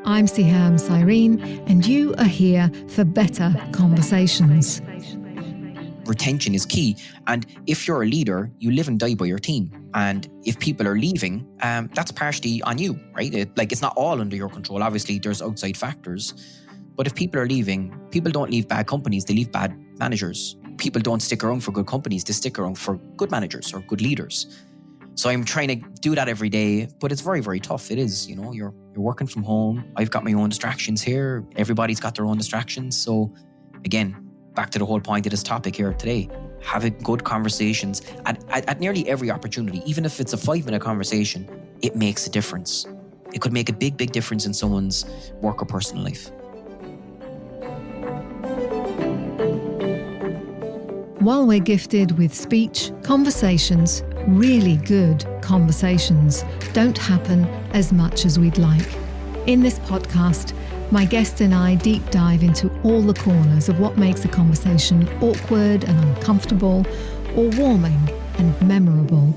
I'm Sehaam, Cyrene, and you are here for better conversations. Retention is key. And if you're a leader, you live and die by your team. And if people are leaving, that's partially on you, right? It's not all under your control. Obviously, there's outside factors. But if people are leaving, people don't leave bad companies, they leave bad managers. People don't stick around for good companies, they stick around for good managers or good leaders. So I'm trying to do that every day, but it's very, very tough. It is, you're working from home. I've got my own distractions here. Everybody's got their own distractions. So again, back to the whole point of this topic here today, having good conversations at nearly every opportunity, even if it's a 5-minute conversation, it makes a difference. It could make a big, big difference in someone's work or personal life. While we're gifted with speech, conversations, really good conversations, don't happen as much as we'd like. In this podcast, my guest and I deep dive into all the corners of what makes a conversation awkward and uncomfortable, or warming and memorable.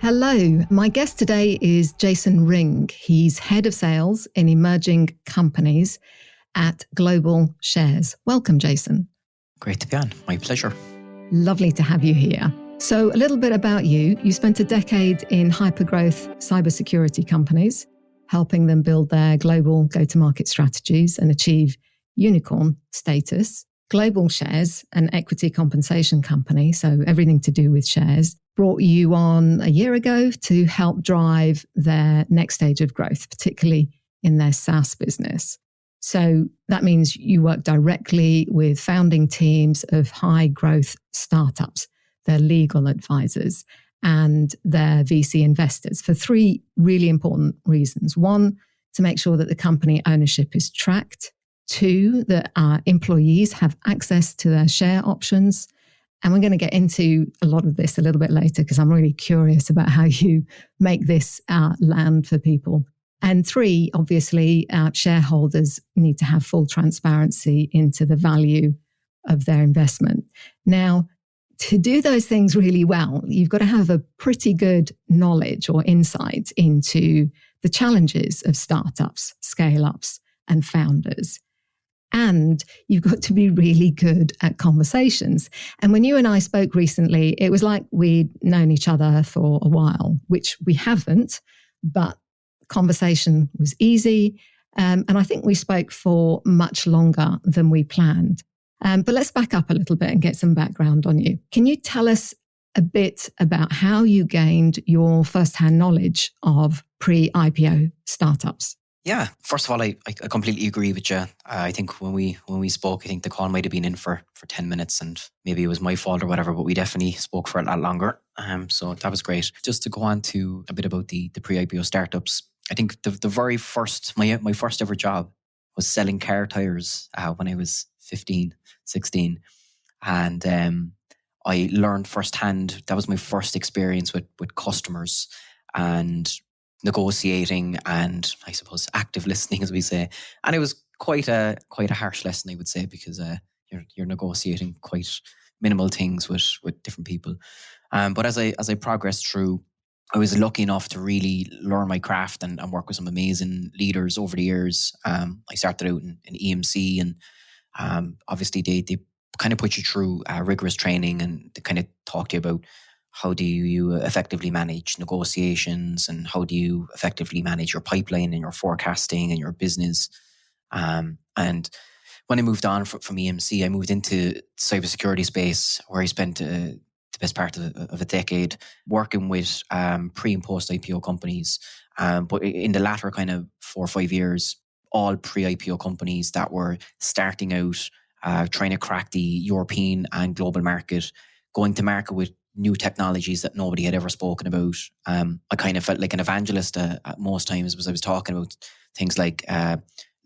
Hello, my guest today is Jason Ring. He's head of sales in emerging companies at Global Shares. Welcome, Jason. Great to be on. My pleasure. Lovely to have you here. So a little bit about you. You spent a decade in hypergrowth cybersecurity companies, helping them build their global go-to-market strategies and achieve unicorn status. Global Shares, an equity compensation company, so everything to do with shares, brought you on a year ago to help drive their next stage of growth, particularly in their SaaS business. So that means you work directly with founding teams of high growth startups, their legal advisors, and their VC investors for 3 really important reasons. 1, to make sure that the company ownership is tracked. 2, that our employees have access to their share options. And we're going to get into a lot of this a little bit later because I'm really curious about how you make this land for people. And 3, obviously, shareholders need to have full transparency into the value of their investment. Now, to do those things really well, you've got to have a pretty good knowledge or insight into the challenges of startups, scale-ups, and founders. And you've got to be really good at conversations. And when you and I spoke recently, it was like we'd known each other for a while, which we haven't, but conversation was easy. And I think we spoke for much longer than we planned. But let's back up a little bit and get some background on you. Can you tell us a bit about how you gained your firsthand knowledge of pre-IPO startups? Yeah, first of all, I completely agree with you. I think when we spoke, I think the call might have been in for 10 minutes and maybe it was my fault or whatever, but we definitely spoke for a lot longer. So that was great. Just to go on to a bit about the pre-IPO startups, I think the very first, my first ever job was selling car tires when I was 15, 16. And I learned firsthand, that was my first experience with customers and negotiating and I suppose active listening, as we say. And it was quite a harsh lesson, I would say, because you're negotiating quite minimal things with different people. But as I progressed through, I was lucky enough to really learn my craft and work with some amazing leaders over the years. I started out in EMC and obviously they kind of put you through rigorous training and they kind of talk to you about how do you effectively manage negotiations and how do you effectively manage your pipeline and your forecasting and your business. And when I moved on from EMC, I moved into cybersecurity space where I spent the best part of a decade working with pre and post IPO companies. But in the latter kind of 4 or 5 years, all pre-IPO companies that were starting out, trying to crack the European and global market, going to market with new technologies that nobody had ever spoken about. I kind of felt like an evangelist at most times as I was talking about things like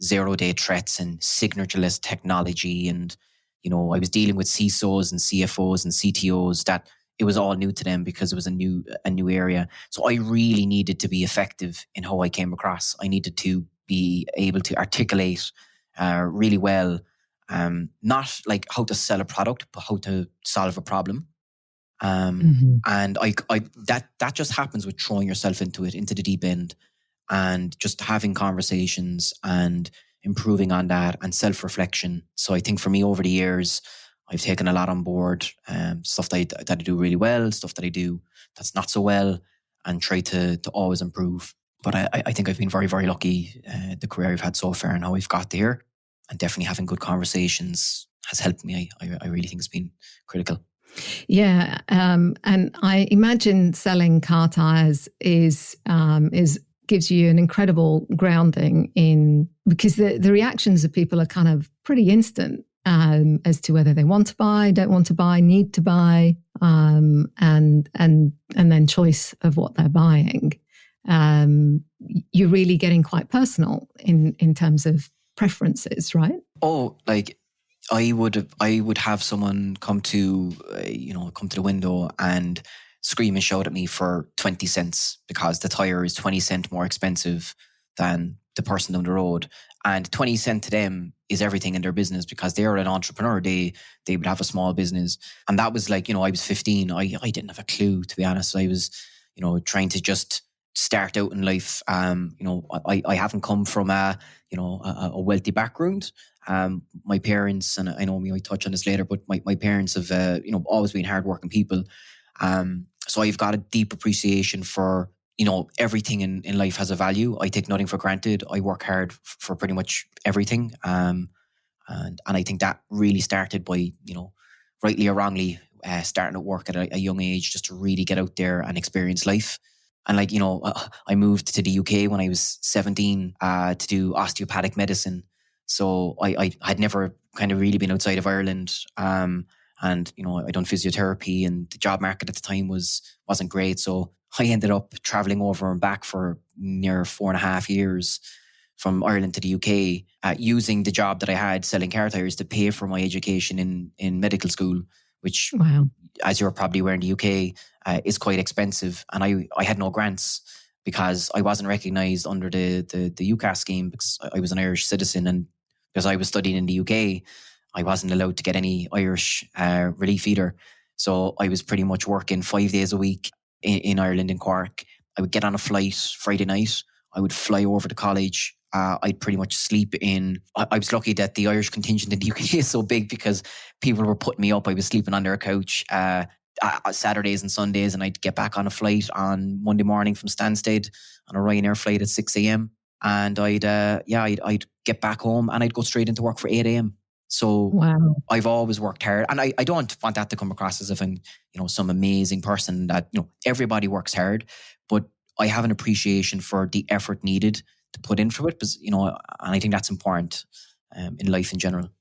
zero-day threats and signatureless technology. And, I was dealing with CISOs and CFOs and CTOs that it was all new to them because it was a new area. So I really needed to be effective in how I came across. I needed to be able to articulate really well, not like how to sell a product, but how to solve a problem. And I that just happens with throwing yourself into the deep end, and just having conversations and improving on that, and self-reflection. So I think for me, over the years, I've taken a lot on board, stuff that I do really well, stuff that I do that's not so well, and try to always improve. But I think I've been very, very lucky, the career I've had so far and how I've got there. And definitely having good conversations has helped me. I really think it's been critical. Yeah, and I imagine selling car tires is gives you an incredible grounding in, because the reactions of people are kind of pretty instant as to whether they want to buy, don't want to buy, need to buy, and then choice of what they're buying. You're really getting quite personal in terms of preferences, right? Oh, like I would have someone come to the window and scream and shout at me for 20 cents because the tire is 20 cents more expensive than the person down the road. And 20 cents to them is everything in their business, because they're an entrepreneur. They would have a small business. And that was like, I was 15. I didn't have a clue, to be honest. I was, trying to just start out in life. I haven't come from a wealthy background. My parents, and I know we might touch on this later, but my parents have, always been hardworking people. So I've got a deep appreciation for, everything in life has a value. I take nothing for granted. I work hard for pretty much everything. And I think that really started by, rightly or wrongly, starting at work at a young age, just to really get out there and experience life. And I moved to the UK when I was 17 to do osteopathic medicine. So I had never kind of really been outside of Ireland. And, I done physiotherapy, and the job market at the time wasn't great. So I ended up traveling over and back for near 4.5 years from Ireland to the UK, using the job that I had selling car tires to pay for my education in medical school, which, wow, as you're probably aware, in the UK is quite expensive. And I had no grants because I wasn't recognised under the UCAS scheme, because I was an Irish citizen, and because I was studying in the UK, I wasn't allowed to get any Irish relief either. So I was pretty much working 5 days a week in Ireland, in Cork. I would get on a flight Friday night. I would fly over to college. I'd pretty much sleep in. I was lucky that the Irish contingent in the UK is so big, because people were putting me up. I was sleeping on their couch Saturdays and Sundays, and I'd get back on a flight on Monday morning from Stansted on a Ryanair flight at 6 a.m. And I'd get back home and I'd go straight into work for 8 a.m. So wow. I've always worked hard, and I don't want that to come across as if I'm, some amazing person that, everybody works hard, but I have an appreciation for the effort needed to put in for it, because, and I think that's important in life in general.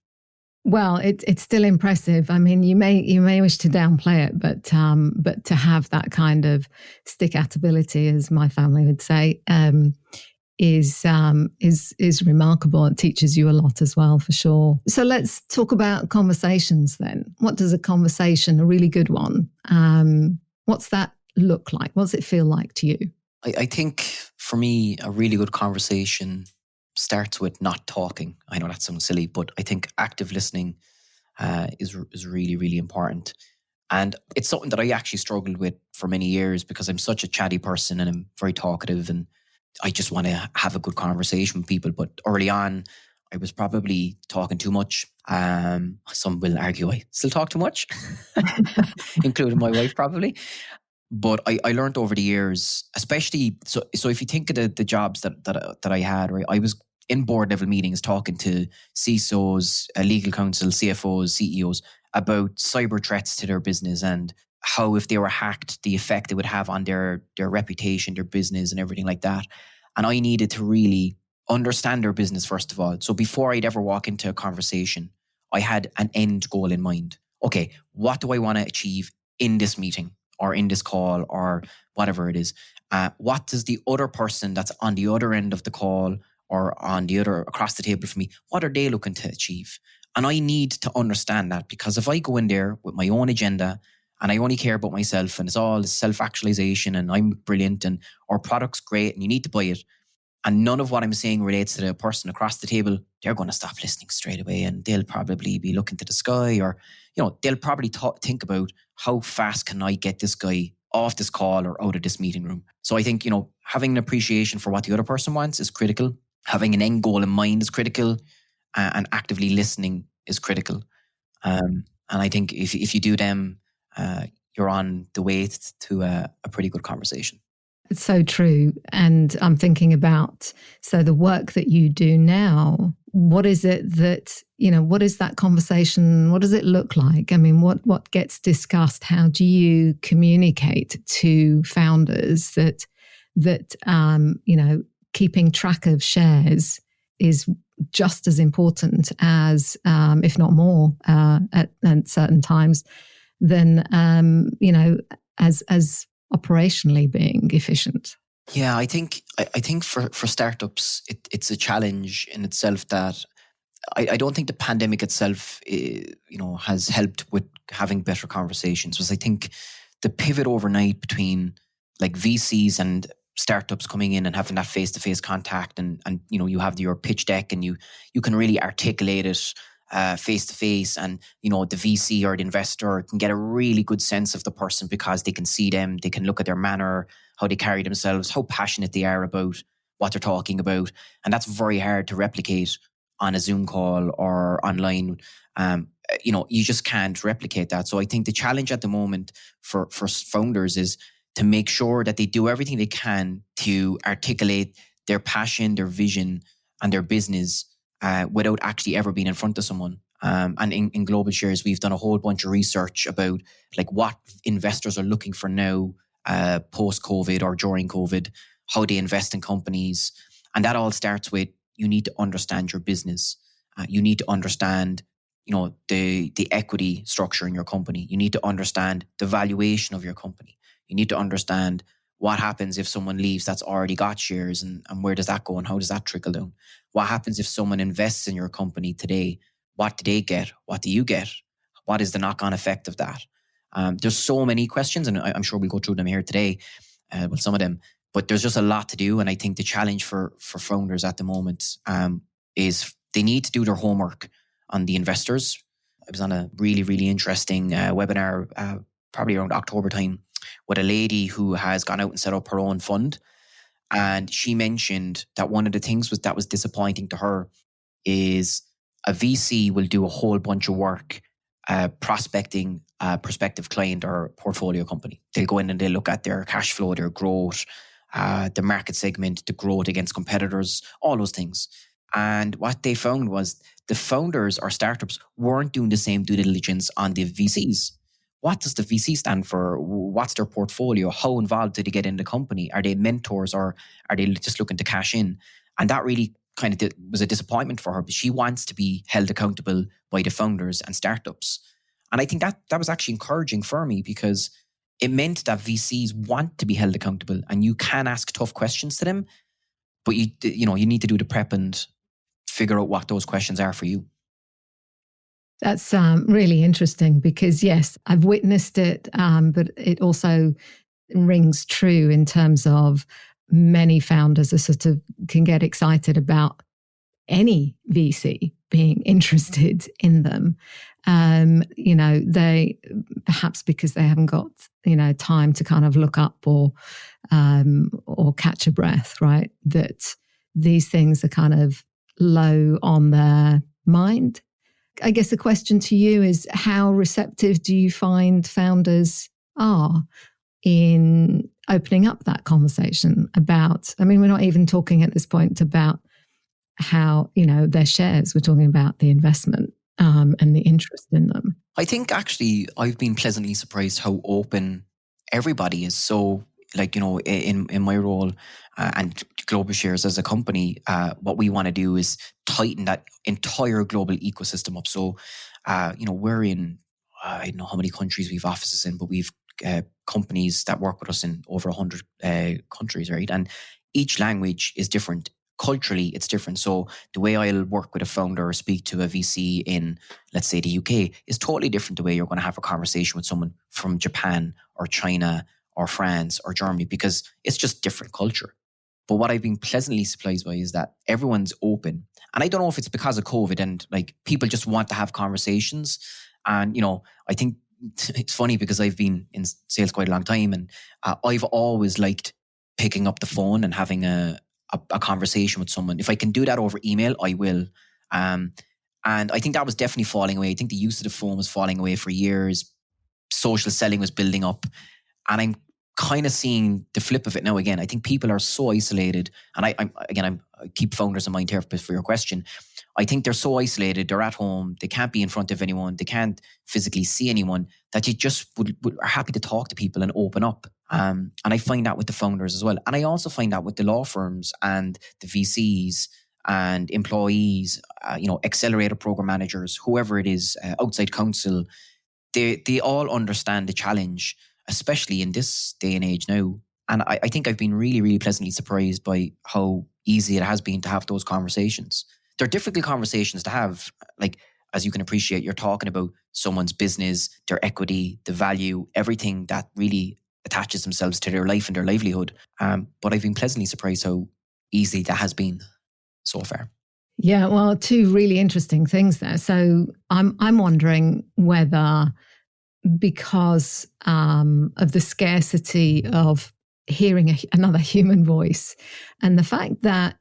Well, it's still impressive. I mean, you may wish to downplay it, but to have that kind of stick-at-ability, as my family would say, is remarkable. It teaches you a lot as well, for sure. So let's talk about conversations then. What does a conversation, a really good one, what's that look like? What does it feel like to you? I think for me, a really good conversation starts with not talking. I know that sounds silly, but I think active listening is really, really important. And it's something that I actually struggled with for many years, because I'm such a chatty person and I'm very talkative, and I just want to have a good conversation with people. But early on, I was probably talking too much. Some will argue I still talk too much, including my wife probably. But I learned over the years, especially, so if you think of the jobs that I had, right, I was in board level meetings talking to CISOs, legal counsel, CFOs, CEOs about cyber threats to their business, and how if they were hacked, the effect it would have on their reputation, their business, and everything like that. And I needed to really understand their business, first of all. So before I'd ever walk into a conversation, I had an end goal in mind. Okay, what do I want to achieve in this meeting, or in this call, or whatever it is? What does the other person that's on the other end of the call, or on the other, across the table from me, what are they looking to achieve? And I need to understand that, because if I go in there with my own agenda and I only care about myself, and it's all self-actualization, and I'm brilliant, and our product's great, and you need to buy it. And none of what I'm saying relates to the person across the table. They're going to stop listening straight away, and they'll probably be looking to the sky, or they'll probably think about how fast can I get this guy off this call or out of this meeting room. So I think having an appreciation for what the other person wants is critical. Having an end goal in mind is critical, and actively listening is critical. And I think if you do them, you're on the way to a pretty good conversation. It's so true. And I'm thinking about, so the work that you do now, what is it that, what is that conversation? What does it look like? I mean, what gets discussed? How do you communicate to founders that keeping track of shares is just as important as, if not more, at certain times than, as operationally being efficient? Yeah, I think for startups, it's a challenge in itself that I don't think the pandemic itself, has helped with having better conversations. Because I think the pivot overnight between like VCs and startups coming in and having that face-to-face contact, and you have your pitch deck, and you can really articulate it face-to-face, and the VC or the investor can get a really good sense of the person because they can see them, they can look at their manner, how they carry themselves, how passionate they are about what they're talking about. And that's very hard to replicate on a Zoom call or online. You just can't replicate that. So I think the challenge at the moment for founders is to make sure that they do everything they can to articulate their passion, their vision, and their business without actually ever being in front of someone. And in Global Shares, we've done a whole bunch of research about like what investors are looking for now, post-COVID or during COVID, how they invest in companies. And that all starts with, you need to understand your business. You need to understand, the equity structure in your company. You need to understand the valuation of your company. You need to understand what happens if someone leaves that's already got shares, and where does that go, and how does that trickle down? What happens if someone invests in your company today? What do they get? What do you get? What is the knock-on effect of that? There's so many questions, and I'm sure we'll go through them here today with some of them, but there's just a lot to do. And I think the challenge for founders at the moment is they need to do their homework on the investors. I was on a really, really interesting webinar probably around October time with a lady who has gone out and set up her own fund. And she mentioned that one of the things that was disappointing to her is a VC will do a whole bunch of work prospecting a prospective client or portfolio company. They'll go in and they'll look at their cash flow, their growth, the market segment, the growth against competitors, all those things. And what they found was the founders or startups weren't doing the same due diligence on the VCs. What does the VC stand for? What's their portfolio? How involved did they get in the company? Are they mentors, or are they just looking to cash in? And that really kind of was a disappointment for her, but she wants to be held accountable by the founders and startups. And I think that was actually encouraging for me, because it meant that VCs want to be held accountable, and you can ask tough questions to them, but you need to do the prep and figure out what those questions are for you. That's really interesting, because yes, I've witnessed it, but it also rings true in terms of many founders are sort of can get excited about any VC being interested in them. They perhaps because they haven't got time to kind of look up or catch a breath, right? That these things are kind of low on their mind. I guess the question to you is, how receptive do you find founders are in opening up that conversation about, I mean, we're not even talking at this point about how, their shares, we're talking about the investment and the interest in them. I think actually I've been pleasantly surprised how open everybody is. So in my role and Global Shares as a company, what we want to do is tighten that entire global ecosystem up. So, we're in, I don't know how many countries we've offices in, but we've companies that work with us in over 100 countries, right? And each language is different. culturally it's different. So the way I'll work with a founder or speak to a VC in, let's say, the UK is totally different the way you're going to have a conversation with someone from Japan or China or France or Germany, because it's just different culture. But what I've been pleasantly surprised by is that everyone's open. And I don't know if it's because of COVID and like people just want to have conversations. And, you know, I think it's funny because I've been in sales quite a long time, and I've always liked picking up the phone and having a conversation with someone. If I can do that over email, I will. And I think that was definitely falling away. I think the use of the phone was falling away for years. Social selling was building up. And I'm kind of seeing the flip of it now again. I think people are so isolated. And I keep founders in mind here for your question. I think they're so isolated. They're at home. They can't be in front of anyone. They can't physically see anyone, that you just are happy to talk to people and open up. And I find that with the founders as well. And I also find that with the law firms and the VCs and employees, accelerator program managers, whoever it is, outside counsel, they all understand the challenge, especially in this day and age now. And I think I've been really, really pleasantly surprised by how easy it has been to have those conversations. They're difficult conversations to have. Like, as you can appreciate, you're talking about someone's business, their equity, the value, everything that really attaches themselves to their life and their livelihood. But I've been pleasantly surprised how easy that has been so far. Yeah, well, two really interesting things there. So I'm wondering whether, because of the scarcity of hearing another human voice, and the fact that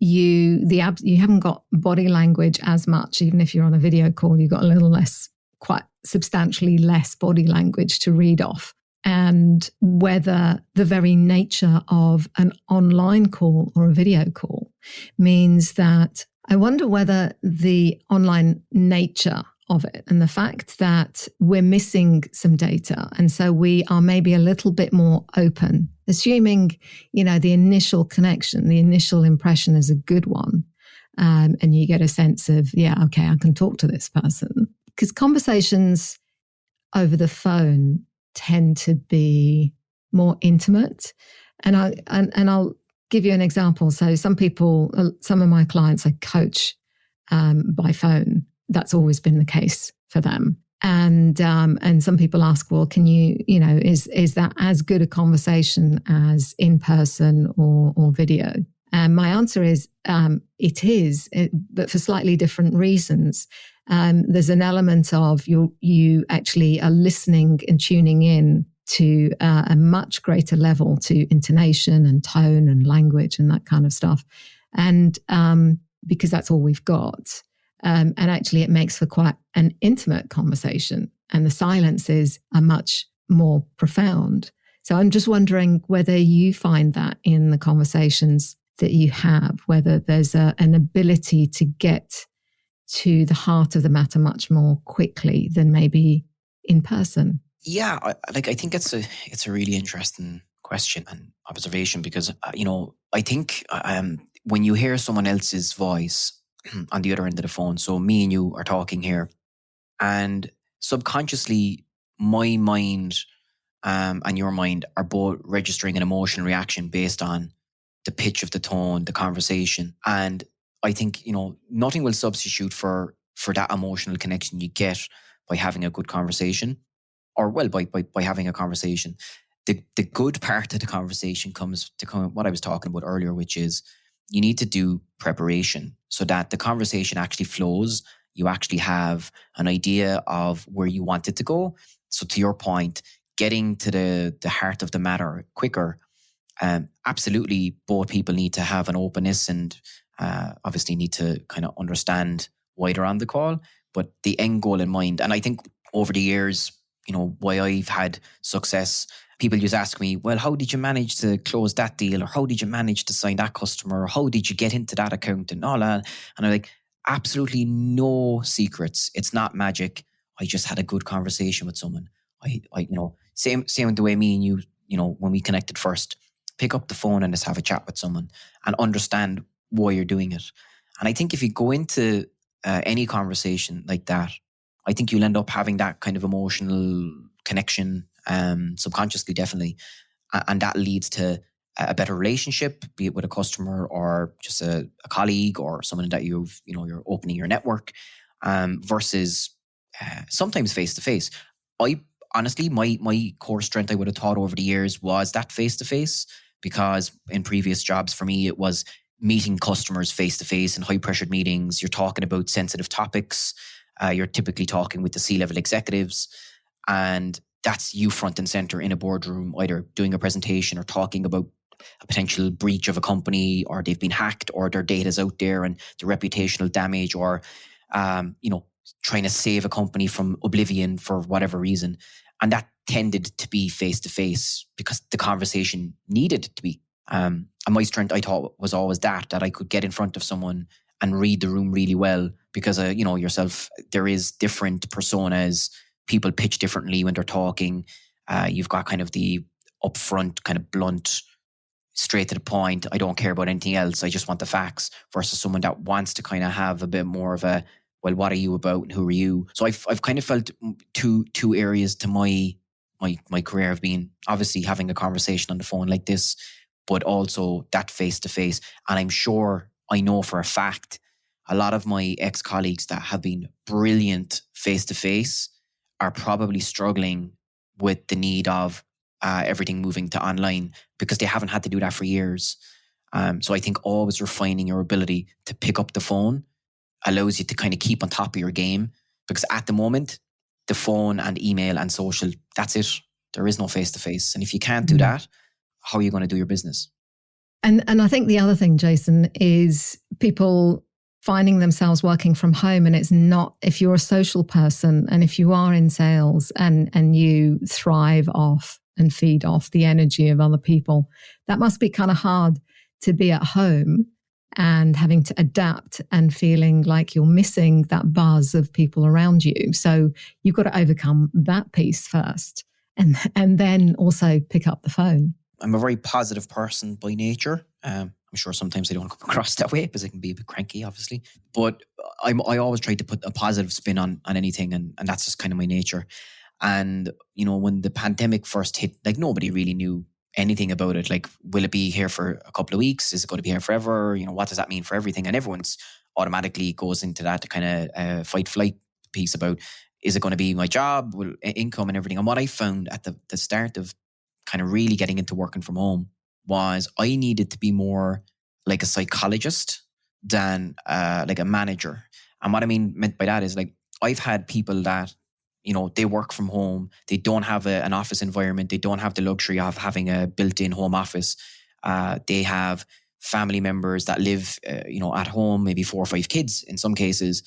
you haven't got body language as much, even if you're on a video call, you've got a little less, quite substantially less body language to read off. And whether the very nature of an online call or a video call means that, I wonder whether the online nature of it and the fact that we're missing some data, and so we are maybe a little bit more open, assuming, the initial connection, the initial impression is a good one, and you get a sense of, I can talk to this person. Because conversations over the phone tend to be more intimate, and I'll give you an example. So some of my clients I coach by phone. That's always been the case for them. And some people ask, well, can you, is that as good a conversation as in person or video? And my answer is, it is, but for slightly different reasons. There's an element of you actually are listening and tuning in to a much greater level to intonation and tone and language and that kind of stuff. And because that's all we've got. And actually it makes for quite an intimate conversation, and the silences are much more profound. So I'm just wondering whether you find that in the conversations that you have, whether there's an ability to get to the heart of the matter much more quickly than maybe in person. Yeah, I think it's a really interesting question and observation, because I think when you hear someone else's voice on the other end of the phone, so me and you are talking here, and subconsciously my mind and your mind are both registering an emotional reaction based on the pitch of the tone, the conversation. And I think, nothing will substitute for that emotional connection you get by having a good conversation, or by having a conversation. The good part of the conversation comes to what I was talking about earlier, which is you need to do preparation so that the conversation actually flows. You actually have an idea of where you want it to go. So to your point, getting to the heart of the matter quicker. Absolutely, both people need to have an openness and obviously need to kind of understand why they're on the call, but the end goal in mind. And I think over the years, why I've had success, people just ask me, well, how did you manage to close that deal? Or how did you manage to sign that customer? Or how did you get into that account and all that? And I'm like, absolutely no secrets. It's not magic. I just had a good conversation with someone. I same the way me and you, when we connected first, pick up the phone and just have a chat with someone and understand why you're doing it. And I think if you go into any conversation like that, I think you'll end up having that kind of emotional connection, subconsciously, definitely. And that leads to a better relationship, be it with a customer or just a colleague or someone that you're opening your network, versus sometimes face to face. I honestly, my core strength I would have taught over the years was that face to face, because in previous jobs for me, it was meeting customers face to face in high pressured meetings. You're talking about sensitive topics. You're typically talking with the C-level executives, and that's you front and center in a boardroom, either doing a presentation or talking about a potential breach of a company, or they've been hacked, or their data's out there and the reputational damage, or trying to save a company from oblivion for whatever reason. And that tended to be face to face because the conversation needed to be. And my strength, I thought, was always that I could get in front of someone and read the room really well, because yourself, there is different personas. People pitch differently when they're talking. You've got kind of the upfront, kind of blunt, straight to the point, I don't care about anything else, I just want the facts, versus someone that wants to kind of have a bit more of a, well, what are you about and who are you? So I've kind of felt two areas to my career have been obviously having a conversation on the phone like this, but also that face to face. And I'm sure, I know for a fact, a lot of my ex-colleagues that have been brilliant face to face are probably struggling with the need of everything moving to online, because they haven't had to do that for years. So I think always refining your ability to pick up the phone allows you to kind of keep on top of your game, because at the moment, the phone and email and social, that's it. There is no face-to-face. And if you can't do that, how are you going to do your business? And I think the other thing, Jason, is people finding themselves working from home, and it's not, if you're a social person and if you are in sales and you thrive off and feed off the energy of other people, that must be kind of hard to be at home and having to adapt and feeling like you're missing that buzz of people around you. So you've got to overcome that piece first, and then also pick up the phone. I'm a very positive person by nature. I'm sure sometimes I don't come across that way because I can be a bit cranky, obviously. But I always try to put a positive spin on anything, and that's just kind of my nature. And, when the pandemic first hit, like, nobody really knew anything about it. Like, will it be here for a couple of weeks? Is it going to be here forever? What does that mean for everything? And everyone's automatically goes into that kind of fight-flight piece about, is it going to be my job, will income and everything? And what I found at the start of kind of really getting into working from home was I needed to be more like a psychologist than like a manager. And what I meant by that is, like, I've had people that, they work from home. They don't have an office environment. They don't have the luxury of having a built-in home office. They have family members that live, at home, maybe 4 or 5 kids in some cases.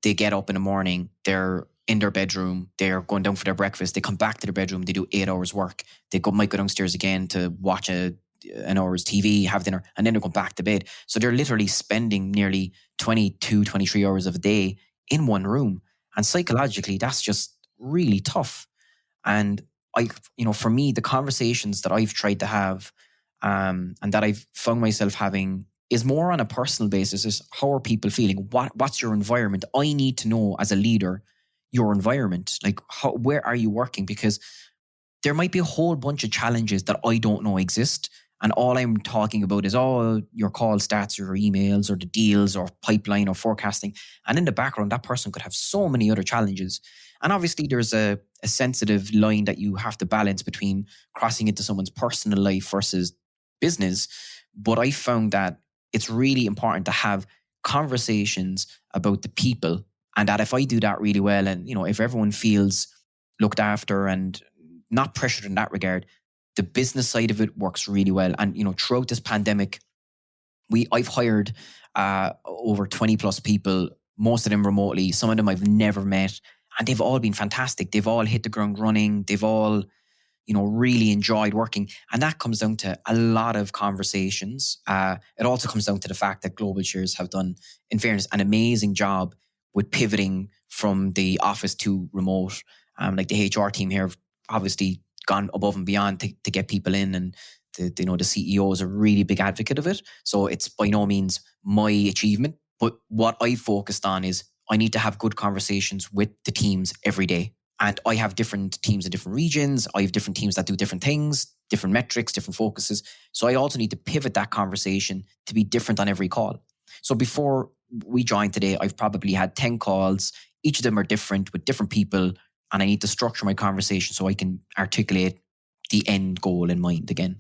They get up in the morning, they're in their bedroom, they're going down for their breakfast, they come back to their bedroom, they do 8 hours work. They might go downstairs again to watch an hour's TV, have dinner, and then they go back to bed. So they're literally spending nearly 22, 23 hours of a day in one room. And psychologically, that's just really tough. And for me, the conversations that I've tried to have and that I've found myself having is more on a personal basis. Is, how are people feeling? What's your environment? I need to know as a leader your environment. Like, where are you working? Because there might be a whole bunch of challenges that I don't know exist. And all I'm talking about is all your call stats or your emails or the deals or pipeline or forecasting. And in the background, that person could have so many other challenges. And obviously there's a sensitive line that you have to balance between crossing into someone's personal life versus business. But I found that it's really important to have conversations about the people. And that if I do that really well, and, if everyone feels looked after and not pressured in that regard, the business side of it works really well. And, throughout this pandemic, I've hired over 20 plus people, most of them remotely. Some of them I've never met, and they've all been fantastic. They've all hit the ground running. They've all, really enjoyed working. And that comes down to a lot of conversations. It also comes down to the fact that Global Shares have done, in fairness, an amazing job with pivoting from the office to remote. Like the HR team here have obviously gone above and beyond to get people in, and the CEO is a really big advocate of it. So it's by no means my achievement, but what I focused on is I need to have good conversations with the teams every day. And I have different teams in different regions. I have different teams that do different things. different metrics, different focuses. So I also need to pivot that conversation to be different on every call. So before we joined today, I've probably had 10 calls. Each of them are different with different people. And I need to structure my conversation so I can articulate the end goal in mind again.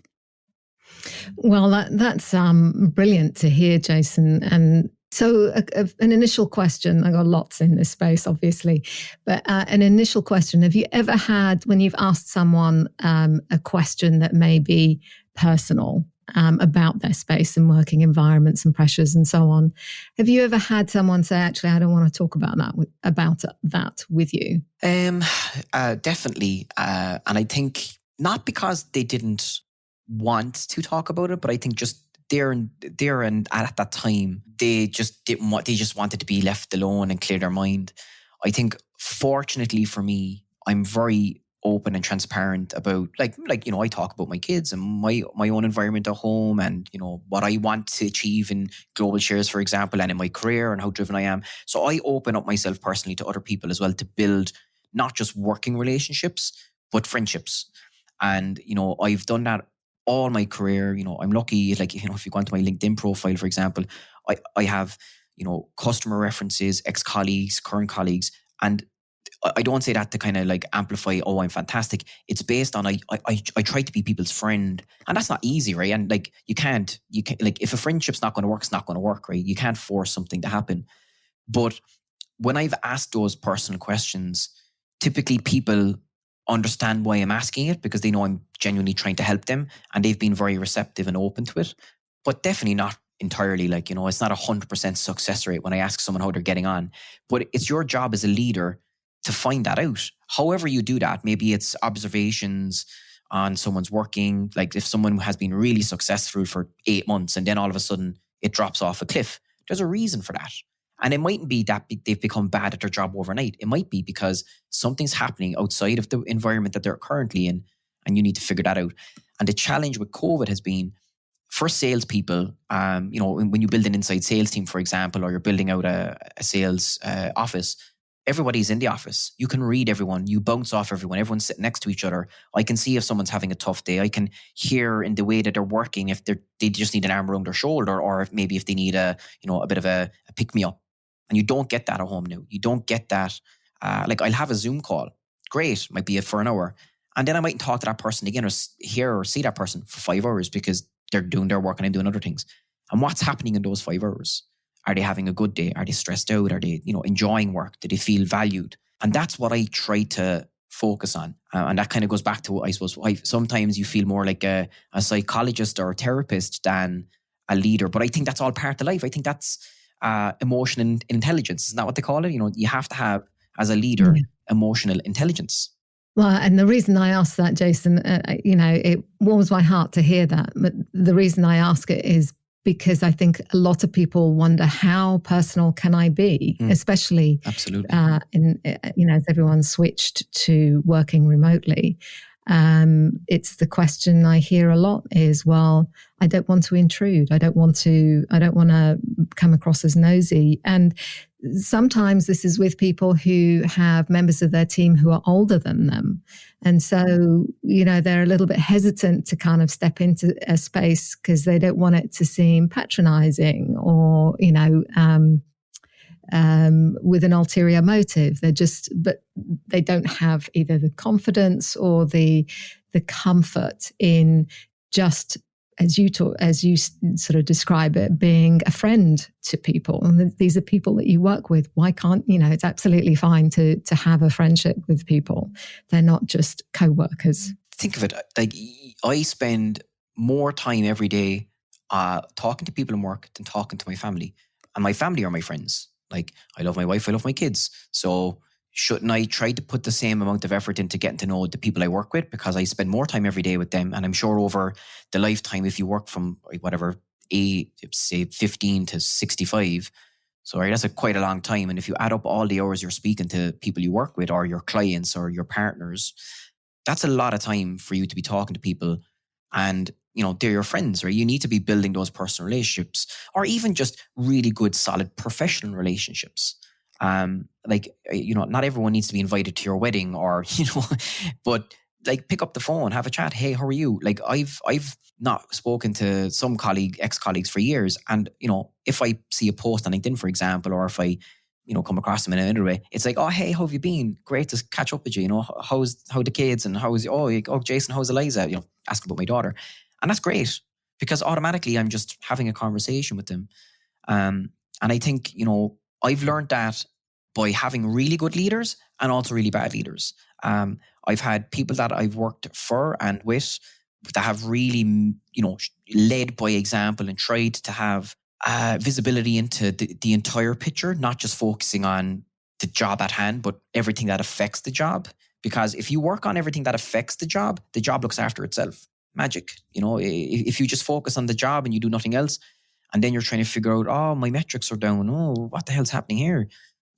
Well, that's brilliant to hear, Jason. And so an initial question, I got lots in this space, obviously, but an initial question, have you ever had, when you've asked someone a question that may be personal about their space and working environments and pressures and so on, have you ever had someone say, actually, I don't want to talk about that with you? Definitely. And I think not because they didn't want to talk about it, but I think just there and at that time, they just didn't want, they just wanted to be left alone and clear their mind. I think fortunately for me, I'm very open and transparent about like I talk about my kids and my own environment at home and what I want to achieve in global shares, for example, and in my career and how driven I am. So I open up myself personally to other people as well to build not just working relationships but friendships. And I've done that all my career. I'm lucky, if you go onto my LinkedIn profile, for example, I have customer references, ex-colleagues, current colleagues, and I don't say that to kind of like amplify, oh, I'm fantastic. It's based on I try to be people's friend, and that's not easy, right? And like you can't like, if a friendship's not going to work, it's not going to work, right? You can't force something to happen. But when I've asked those personal questions, typically people understand why I'm asking it because they know I'm genuinely trying to help them, and they've been very receptive and open to it. But definitely not entirely, it's not 100% success rate when I ask someone how they're getting on. But it's your job as a leader to find that out. However you do that, maybe it's observations on someone's working, like if someone has been really successful for 8 months and then all of a sudden it drops off a cliff, there's a reason for that. And it mightn't be that they've become bad at their job overnight. It might be because something's happening outside of the environment that they're currently in, and you need to figure that out. And the challenge with COVID has been, for salespeople, when you build an inside sales team, for example, or you're building out a sales office, everybody's in the office. You can read everyone. You bounce off everyone. Everyone's sitting next to each other. I can see if someone's having a tough day. I can hear in the way that they're working if they just need an arm around their shoulder, or if maybe if they need a bit of a pick-me-up. And you don't get that at home now. You don't get that. I'll have a Zoom call. Great. Might be for an hour. And then I might talk to that person again, or hear or see that person for 5 hours because they're doing their work and I'm doing other things. And what's happening in those 5 hours? Are they having a good day? Are they stressed out? Are they, enjoying work? Do they feel valued? And that's what I try to focus on. And that kind of goes back to, I suppose, sometimes you feel more like a psychologist or a therapist than a leader. But I think that's all part of life. I think that's emotional intelligence. Isn't that what they call it? You have to have, as a leader, emotional intelligence. Well, and the reason I asked that, Jason, it warms my heart to hear that. But the reason I ask it is because I think a lot of people wonder, how personal can I be, especially absolutely as everyone switched to working remotely. It's the question I hear a lot is, well, I don't want to intrude. I don't want to come across as nosy. And sometimes this is with people who have members of their team who are older than them. And so, they're a little bit hesitant to kind of step into a space because they don't want it to seem patronizing or, with an ulterior motive. But they don't have either the confidence or the comfort in just, as you sort of describe it, being a friend to people. And these are people that you work with. Why can't, it's absolutely fine to have a friendship with people. They're not just co-workers. Think of it, like I spend more time every day talking to people in work than talking to my family. And my family are my friends. Like, I love my wife, I love my kids. So shouldn't I try to put the same amount of effort into getting to know the people I work with, because I spend more time every day with them? And I'm sure over the lifetime, if you work from say 15 to 65, so that's quite a long time. And if you add up all the hours you're speaking to people you work with or your clients or your partners, that's a lot of time for you to be talking to people. And they're your friends, right? You need to be building those personal relationships, or even just really good, solid professional relationships. Not everyone needs to be invited to your wedding, or but like pick up the phone, have a chat. Hey, how are you? Like I've not spoken to some ex-colleagues for years. And, if I see a post on LinkedIn, for example, or if I, come across them in another way, it's like, oh, hey, how have you been? Great to catch up with you. How the kids and Jason, how's Eliza? Ask about my daughter. And that's great because automatically I'm just having a conversation with them. And I think, I've learned that by having really good leaders and also really bad leaders. I've had people that I've worked for and with that have really, led by example and tried to have visibility into the entire picture, not just focusing on the job at hand, but everything that affects the job. Because if you work on everything that affects the job looks after itself. Magic. If you just focus on the job and you do nothing else, and then you're trying to figure out, oh, my metrics are down. Oh, what the hell's happening here?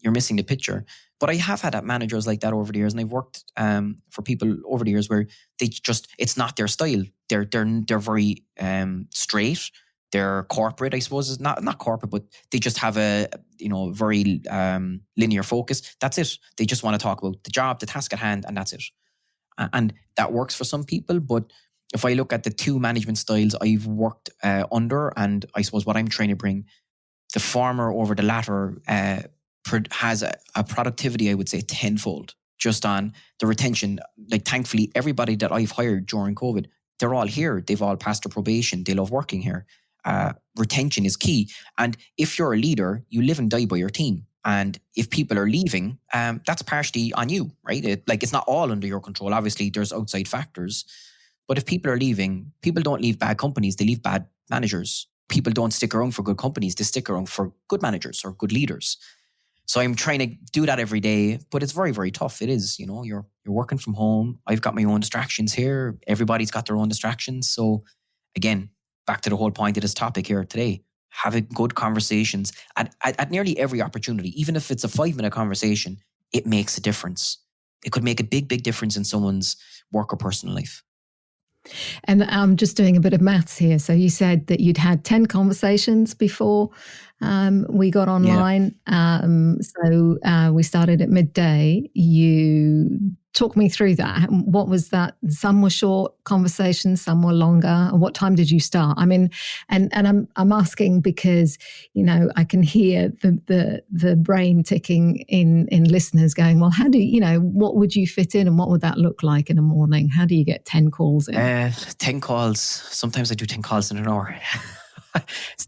You're missing the picture. But I have had managers like that over the years, and I've worked for people over the years where it's not their style. They're very straight. They're corporate, I suppose. It's not corporate, but they just have a very linear focus. That's it. They just want to talk about the job, the task at hand, and that's it. And that works for some people, but if I look at the two management styles I've worked under, and I suppose what I'm trying to bring, the former over the latter has a productivity, I would say, tenfold just on the retention. Like, thankfully, everybody that I've hired during COVID, they're all here. They've all passed their probation. They love working here. Retention is key. And if you're a leader, you live and die by your team. And if people are leaving, that's partially on you, right? It's not all under your control. Obviously, there's outside factors. But if people are leaving, people don't leave bad companies, they leave bad managers. People don't stick around for good companies, they stick around for good managers or good leaders. So I'm trying to do that every day, but it's very, very tough. It is, you're working from home. I've got my own distractions here. Everybody's got their own distractions. So again, back to the whole point of this topic here today, having good conversations at nearly every opportunity, even if it's a 5-minute conversation, it makes a difference. It could make a big, big difference in someone's work or personal life. And I'm just doing a bit of maths here. So you said that you'd had 10 conversations before we got online. Yeah. So we started at midday. You talk me through that. What was that? Some were short conversations, some were longer. And what time did you start? I mean, and I'm asking because, I can hear the brain ticking in listeners going, well, how do what would you fit in and what would that look like in a morning? How do you get 10 calls in? 10 calls. Sometimes I do 10 calls in an hour.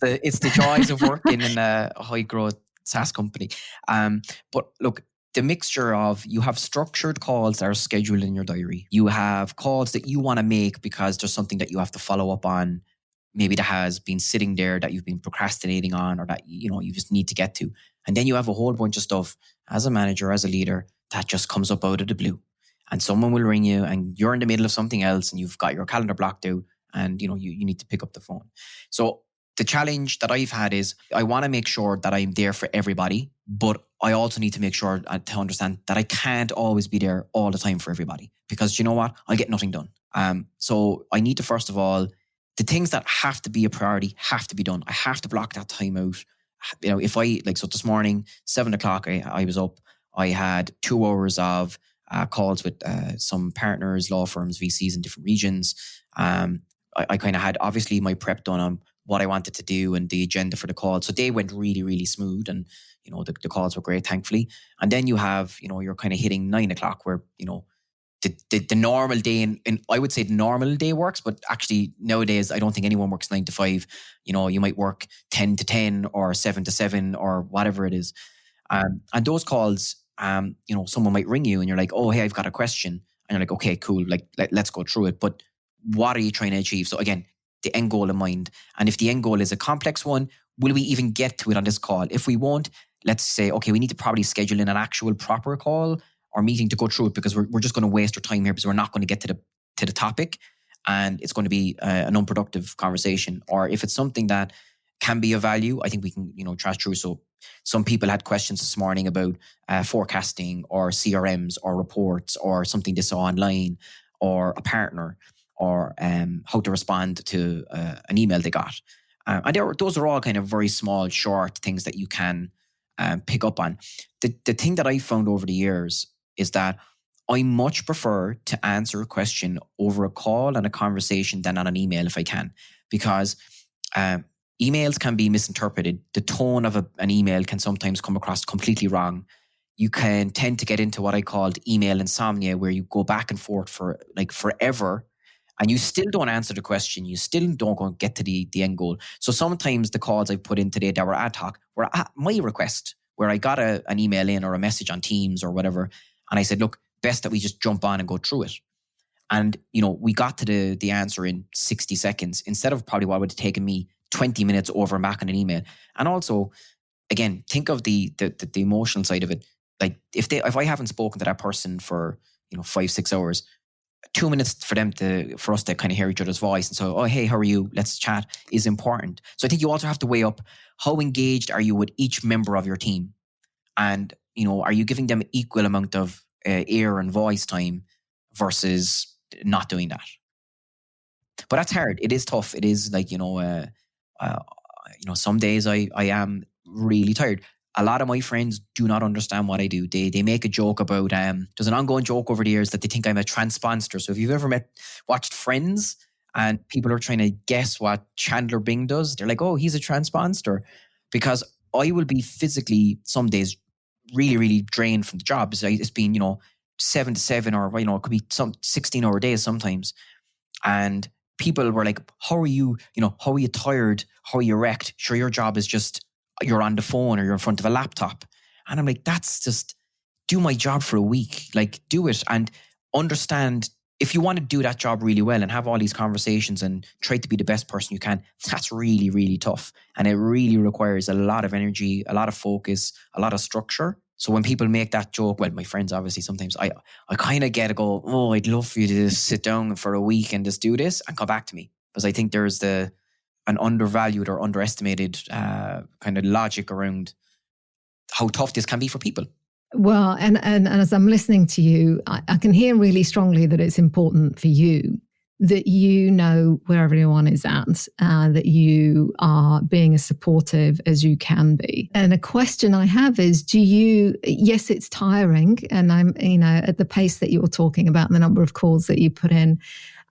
It's the joys of working in a high growth SaaS company. But look, the mixture of, you have structured calls that are scheduled in your diary. You have calls that you want to make because there's something that you have to follow up on, maybe that has been sitting there that you've been procrastinating on, or that you just need to get to. And then you have a whole bunch of stuff as a manager, as a leader, that just comes up out of the blue. And someone will ring you and you're in the middle of something else and you've got your calendar blocked out and you need to pick up the phone. So the challenge that I've had is, I want to make sure that I'm there for everybody, but I also need to make sure to understand that I can't always be there all the time for everybody, because you know what? I'll get nothing done. So I need to, first of all, the things that have to be a priority have to be done. I have to block that time out. If so this morning, 7:00, I was up. I had 2 hours of calls with some partners, law firms, VCs in different regions. I kind of had, obviously, my prep done on what I wanted to do and the agenda for the call. So they went really, really smooth, and the calls were great, thankfully. And then you have, you're kind of hitting 9:00 where, the normal day, and I would say the normal day works, but actually nowadays I don't think anyone works 9 to 5. You might work 10 to 10 or 7 to 7 or whatever it is. And those calls, someone might ring you and you're like, oh, hey, I've got a question. And you're like, okay, cool. Like, let's go through it. But what are you trying to achieve? So again, the end goal in mind. And if the end goal is a complex one, will we even get to it on this call? If we won't, let's say, okay, we need to probably schedule in an actual proper call or meeting to go through it, because we're just going to waste our time here, because we're not going to get to the topic, and it's going to be an unproductive conversation. Or if it's something that can be of value, I think we can, trash through. So some people had questions this morning about forecasting or CRMs or reports or something they saw online or a partner, or how to respond to an email they got. And those are all kind of very small, short things that you can pick up on. The thing that I found over the years is that I much prefer to answer a question over a call and a conversation than on an email if I can, because emails can be misinterpreted. The tone of an email can sometimes come across completely wrong. You can tend to get into what I called email insomnia, where you go back and forth for like forever and you still don't answer the question. You still don't go and get to the end goal. So sometimes the calls I put in today that were ad hoc were at my request, where I got an email in or a message on Teams or whatever. And I said, look, best that we just jump on and go through it. And, we got to the answer in 60 seconds instead of probably what would have taken me 20 minutes over and back on an email. And also, again, think of the emotional side of it. Like if I haven't spoken to that person for 5-6 hours, 2 minutes for us to kind of hear each other's voice and so, oh hey, how are you? Let's chat is important. So I think you also have to weigh up how engaged are you with each member of your team, and are you giving them equal amount of ear and voice time versus not doing that. But that's hard. It is tough. It is like some days I am really tired. A lot of my friends do not understand what I do. They make a joke about, there's an ongoing joke over the years that they think I'm a transponster. So if you've ever watched Friends and people are trying to guess what Chandler Bing does, they're like, oh, he's a transponster. Because I will be physically some days really, really drained from the job. It's been, 7 to 7 or, it could be some 16-hour days sometimes. And people were like, how are you, how are you tired? How are you wrecked? Sure, your job is just, you're on the phone or you're in front of a laptop. And I'm like, that's just, do my job for a week. Like, do it and understand, if you want to do that job really well and have all these conversations and try to be the best person you can, that's really, really tough. And it really requires a lot of energy, a lot of focus, a lot of structure. So when people make that joke, well, my friends, obviously, sometimes I kind of get to go, oh, I'd love for you to just sit down for a week and just do this and come back to me. Because I think there's an undervalued or underestimated kind of logic around how tough this can be for people. Well, and as I'm listening to you, I can hear really strongly that it's important for you that you know where everyone is at, that you are being as supportive as you can be. And a question I have is, yes, it's tiring, and I'm, at the pace that you're talking about and the number of calls that you put in,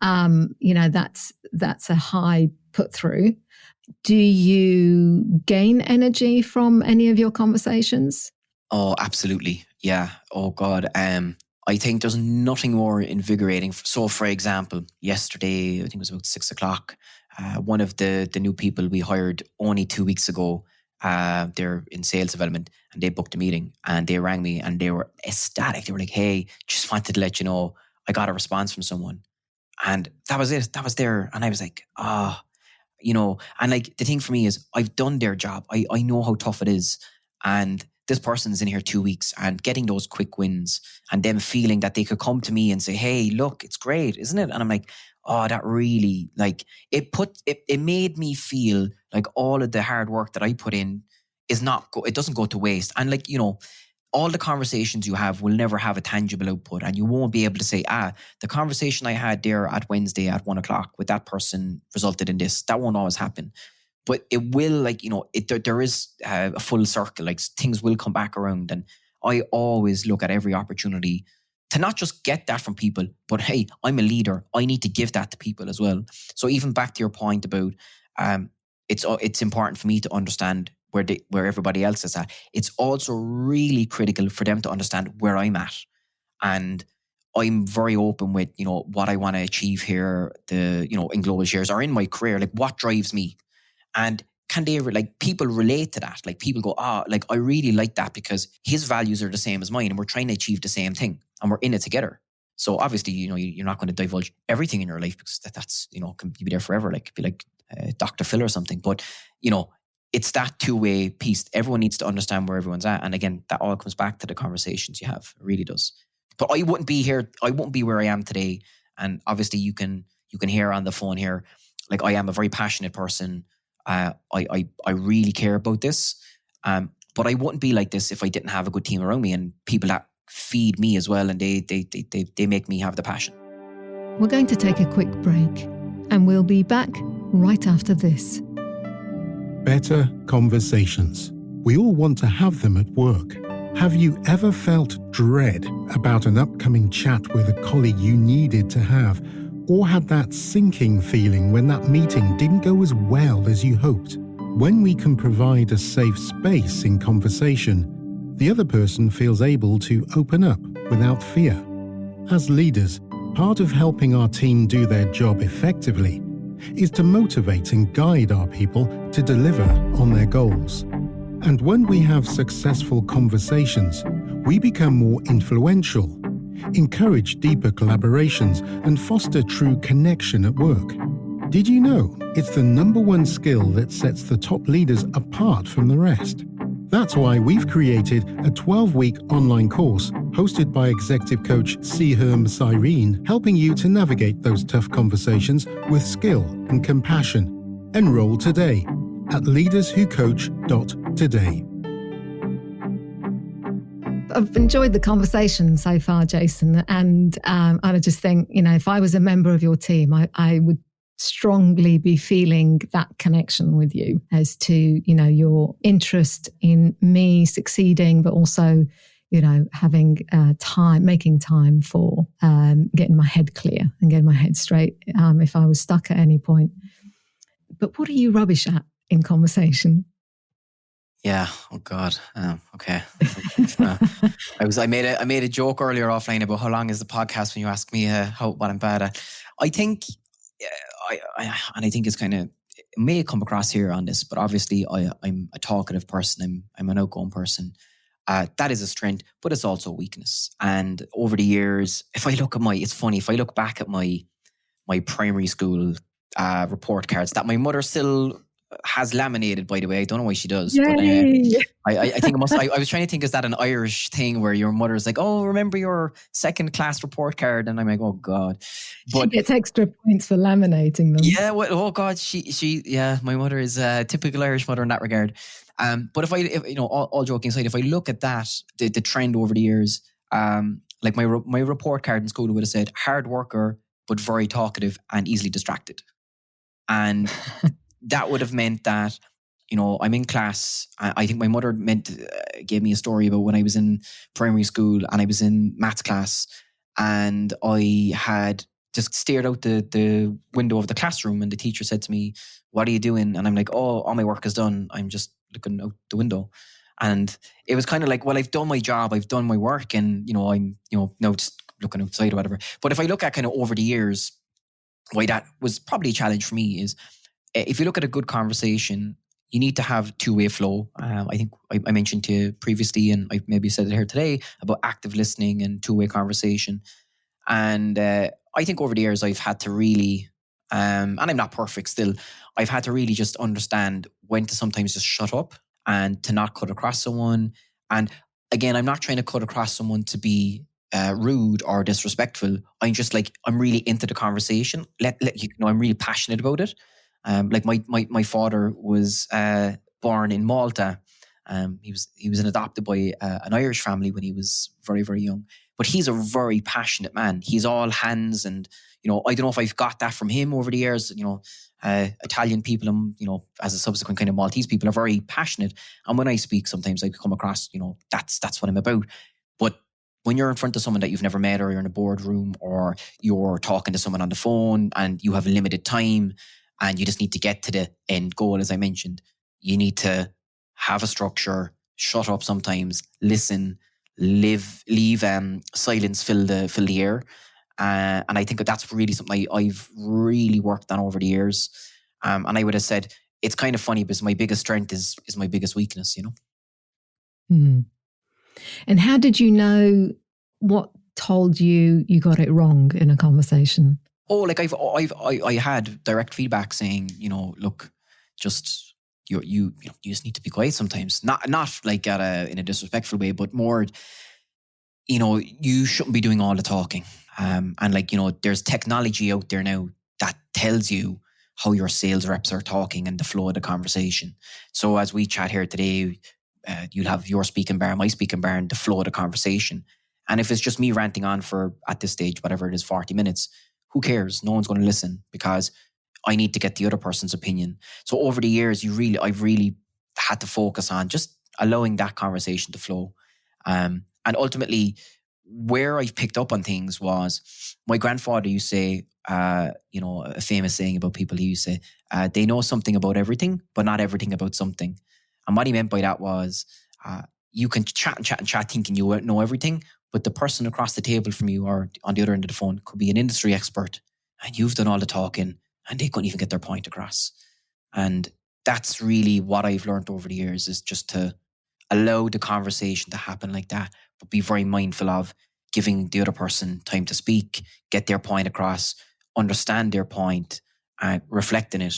that's a high put through. Do you gain energy from any of your conversations? Oh, absolutely. Yeah. Oh God. I think there's nothing more invigorating. So for example, yesterday, I think it was about 6 o'clock, one of the new people we hired only 2 weeks ago, they're in sales development, and they booked a meeting and they rang me and they were ecstatic. They were like, hey, just wanted to let you know, I got a response from someone. And that was it. That was there. And I was like, and like the thing for me is I've done their job. I know how tough it is. And this person's in here 2 weeks, and getting those quick wins and them feeling that they could come to me and say, hey, look, it's great, isn't it? And I'm like, oh, that really, like, it made me feel like all of the hard work that I put in it doesn't go to waste. And like, all the conversations you have will never have a tangible output, and you won't be able to say, the conversation I had there at Wednesday at 1 o'clock with that person resulted in this. That won't always happen. But it will, like, there is a full circle, like things will come back around. And I always look at every opportunity to not just get that from people, but hey, I'm a leader. I need to give that to people as well. So even back to your point about, it's important for me to understand where everybody else is at. It's also really critical for them to understand where I'm at. And I'm very open with, what I want to achieve here, in Global Shares or in my career, like what drives me. And can they, like, people relate to that? Like, people go, like, I really like that because his values are the same as mine and we're trying to achieve the same thing and we're in it together. So obviously, you're not going to divulge everything in your life because that's, can be there forever. Like, it'd be like Dr. Phil or something. But, it's that two-way piece. Everyone needs to understand where everyone's at. And again, that all comes back to the conversations you have. It really does. But I wouldn't be here. I wouldn't be where I am today. And obviously you can hear on the phone here, like, I am a very passionate person. I really care about this, but I wouldn't be like this if I didn't have a good team around me and people that feed me as well, and they make me have the passion. We're going to take a quick break, and we'll be back right after this. Better conversations. We all want to have them at work. Have you ever felt dread about an upcoming chat with a colleague you needed to have, or had that sinking feeling when that meeting didn't go as well as you hoped? When we can provide a safe space in conversation, the other person feels able to open up without fear. As leaders, part of helping our team do their job effectively is to motivate and guide our people to deliver on their goals. And when we have successful conversations, we become more influential, encourage deeper collaborations, and foster true connection at work. Did you know it's the number one skill that sets the top leaders apart from the rest? That's why we've created a 12-week online course hosted by executive coach Sehaam Cyrene, helping you to navigate those tough conversations with skill and compassion. Enroll today at leaderswhocoach.today. I've enjoyed the conversation so far, Jason, and I just think, if I was a member of your team, I would strongly be feeling that connection with you as to, your interest in me succeeding, but also, having making time for getting my head clear and getting my head straight if I was stuck at any point. But what are you rubbish at in conversation? Yeah. Oh God. Okay. I made a joke earlier offline about how long is the podcast when you ask me what I'm bad at. I think, I think it's kind of, it may come across here on this, but obviously I'm a talkative person. I'm an outgoing person. That is a strength, but it's also a weakness. And over the years, it's funny, if I look back at my primary school report cards that my mother still has laminated, by the way. I don't know why she does. Yay. But I think it must. I was trying to think, is that an Irish thing where your mother's like, oh, remember your second class report card? And I'm like, oh God. But she gets extra points for laminating them. Yeah. Well, oh God. Yeah. My mother is a typical Irish mother in that regard. But if all joking aside, if I look at that, the trend over the years, like my report card in school would have said hard worker, but very talkative and easily distracted. And that would have meant that, I'm in class. I think my mother gave me a story about when I was in primary school and I was in maths class and I had just stared out the window of the classroom and the teacher said to me, what are you doing? And I'm like, oh, all my work is done. I'm just looking out the window. And it was kind of like, well, I've done my job. I've done my work and, I'm, now just looking outside or whatever. But if I look at kind of over the years, why that was probably a challenge for me is if you look at a good conversation, you need to have two-way flow. I think I mentioned to you previously, and I maybe said it here today, about active listening and two-way conversation. And I think over the years, I've had to really, and I'm not perfect still, I've had to really just understand when to sometimes just shut up and to not cut across someone. And again, I'm not trying to cut across someone to be rude or disrespectful. I'm just like, I'm really into the conversation. I'm really passionate about it. Like my father was born in Malta. He was adopted by an Irish family when he was very, very young. But he's a very passionate man. He's all hands, and I don't know if I've got that from him over the years. Italian people, as a subsequent kind of Maltese people, are very passionate. And when I speak, sometimes I come across, that's what I'm about. But when you're in front of someone that you've never met, or you're in a boardroom, or you're talking to someone on the phone, and you have limited time, and you just need to get to the end goal, as I mentioned, you need to have a structure, shut up sometimes, listen, leave silence fill the air. And I think that's really something I've really worked on over the years. And I would have said, it's kind of funny because my biggest strength is my biggest weakness, And how did you know what told you got it wrong in a conversation? Oh, like I had direct feedback saying, look, just you just need to be quiet sometimes. Not like in a disrespectful way, but more, you shouldn't be doing all the talking. And there's technology out there now that tells you how your sales reps are talking and the flow of the conversation. So as we chat here today, you'll have your speaking bar, my speaking bar, and the flow of the conversation. And if it's just me ranting on for, at this stage, whatever it is, 40 minutes, who cares? No one's going to listen because I need to get the other person's opinion. So over the years, I've really had to focus on just allowing that conversation to flow. And ultimately, where I've picked up on things was my grandfather used to say, a famous saying about people, he used to say, they know something about everything, but not everything about something. And what he meant by that was, you can chat and chat and chat thinking you know everything, but the person across the table from you or on the other end of the phone could be an industry expert and you've done all the talking and they couldn't even get their point across. And that's really what I've learned over the years, is just to allow the conversation to happen like that, but be very mindful of giving the other person time to speak, get their point across, understand their point, reflect in it.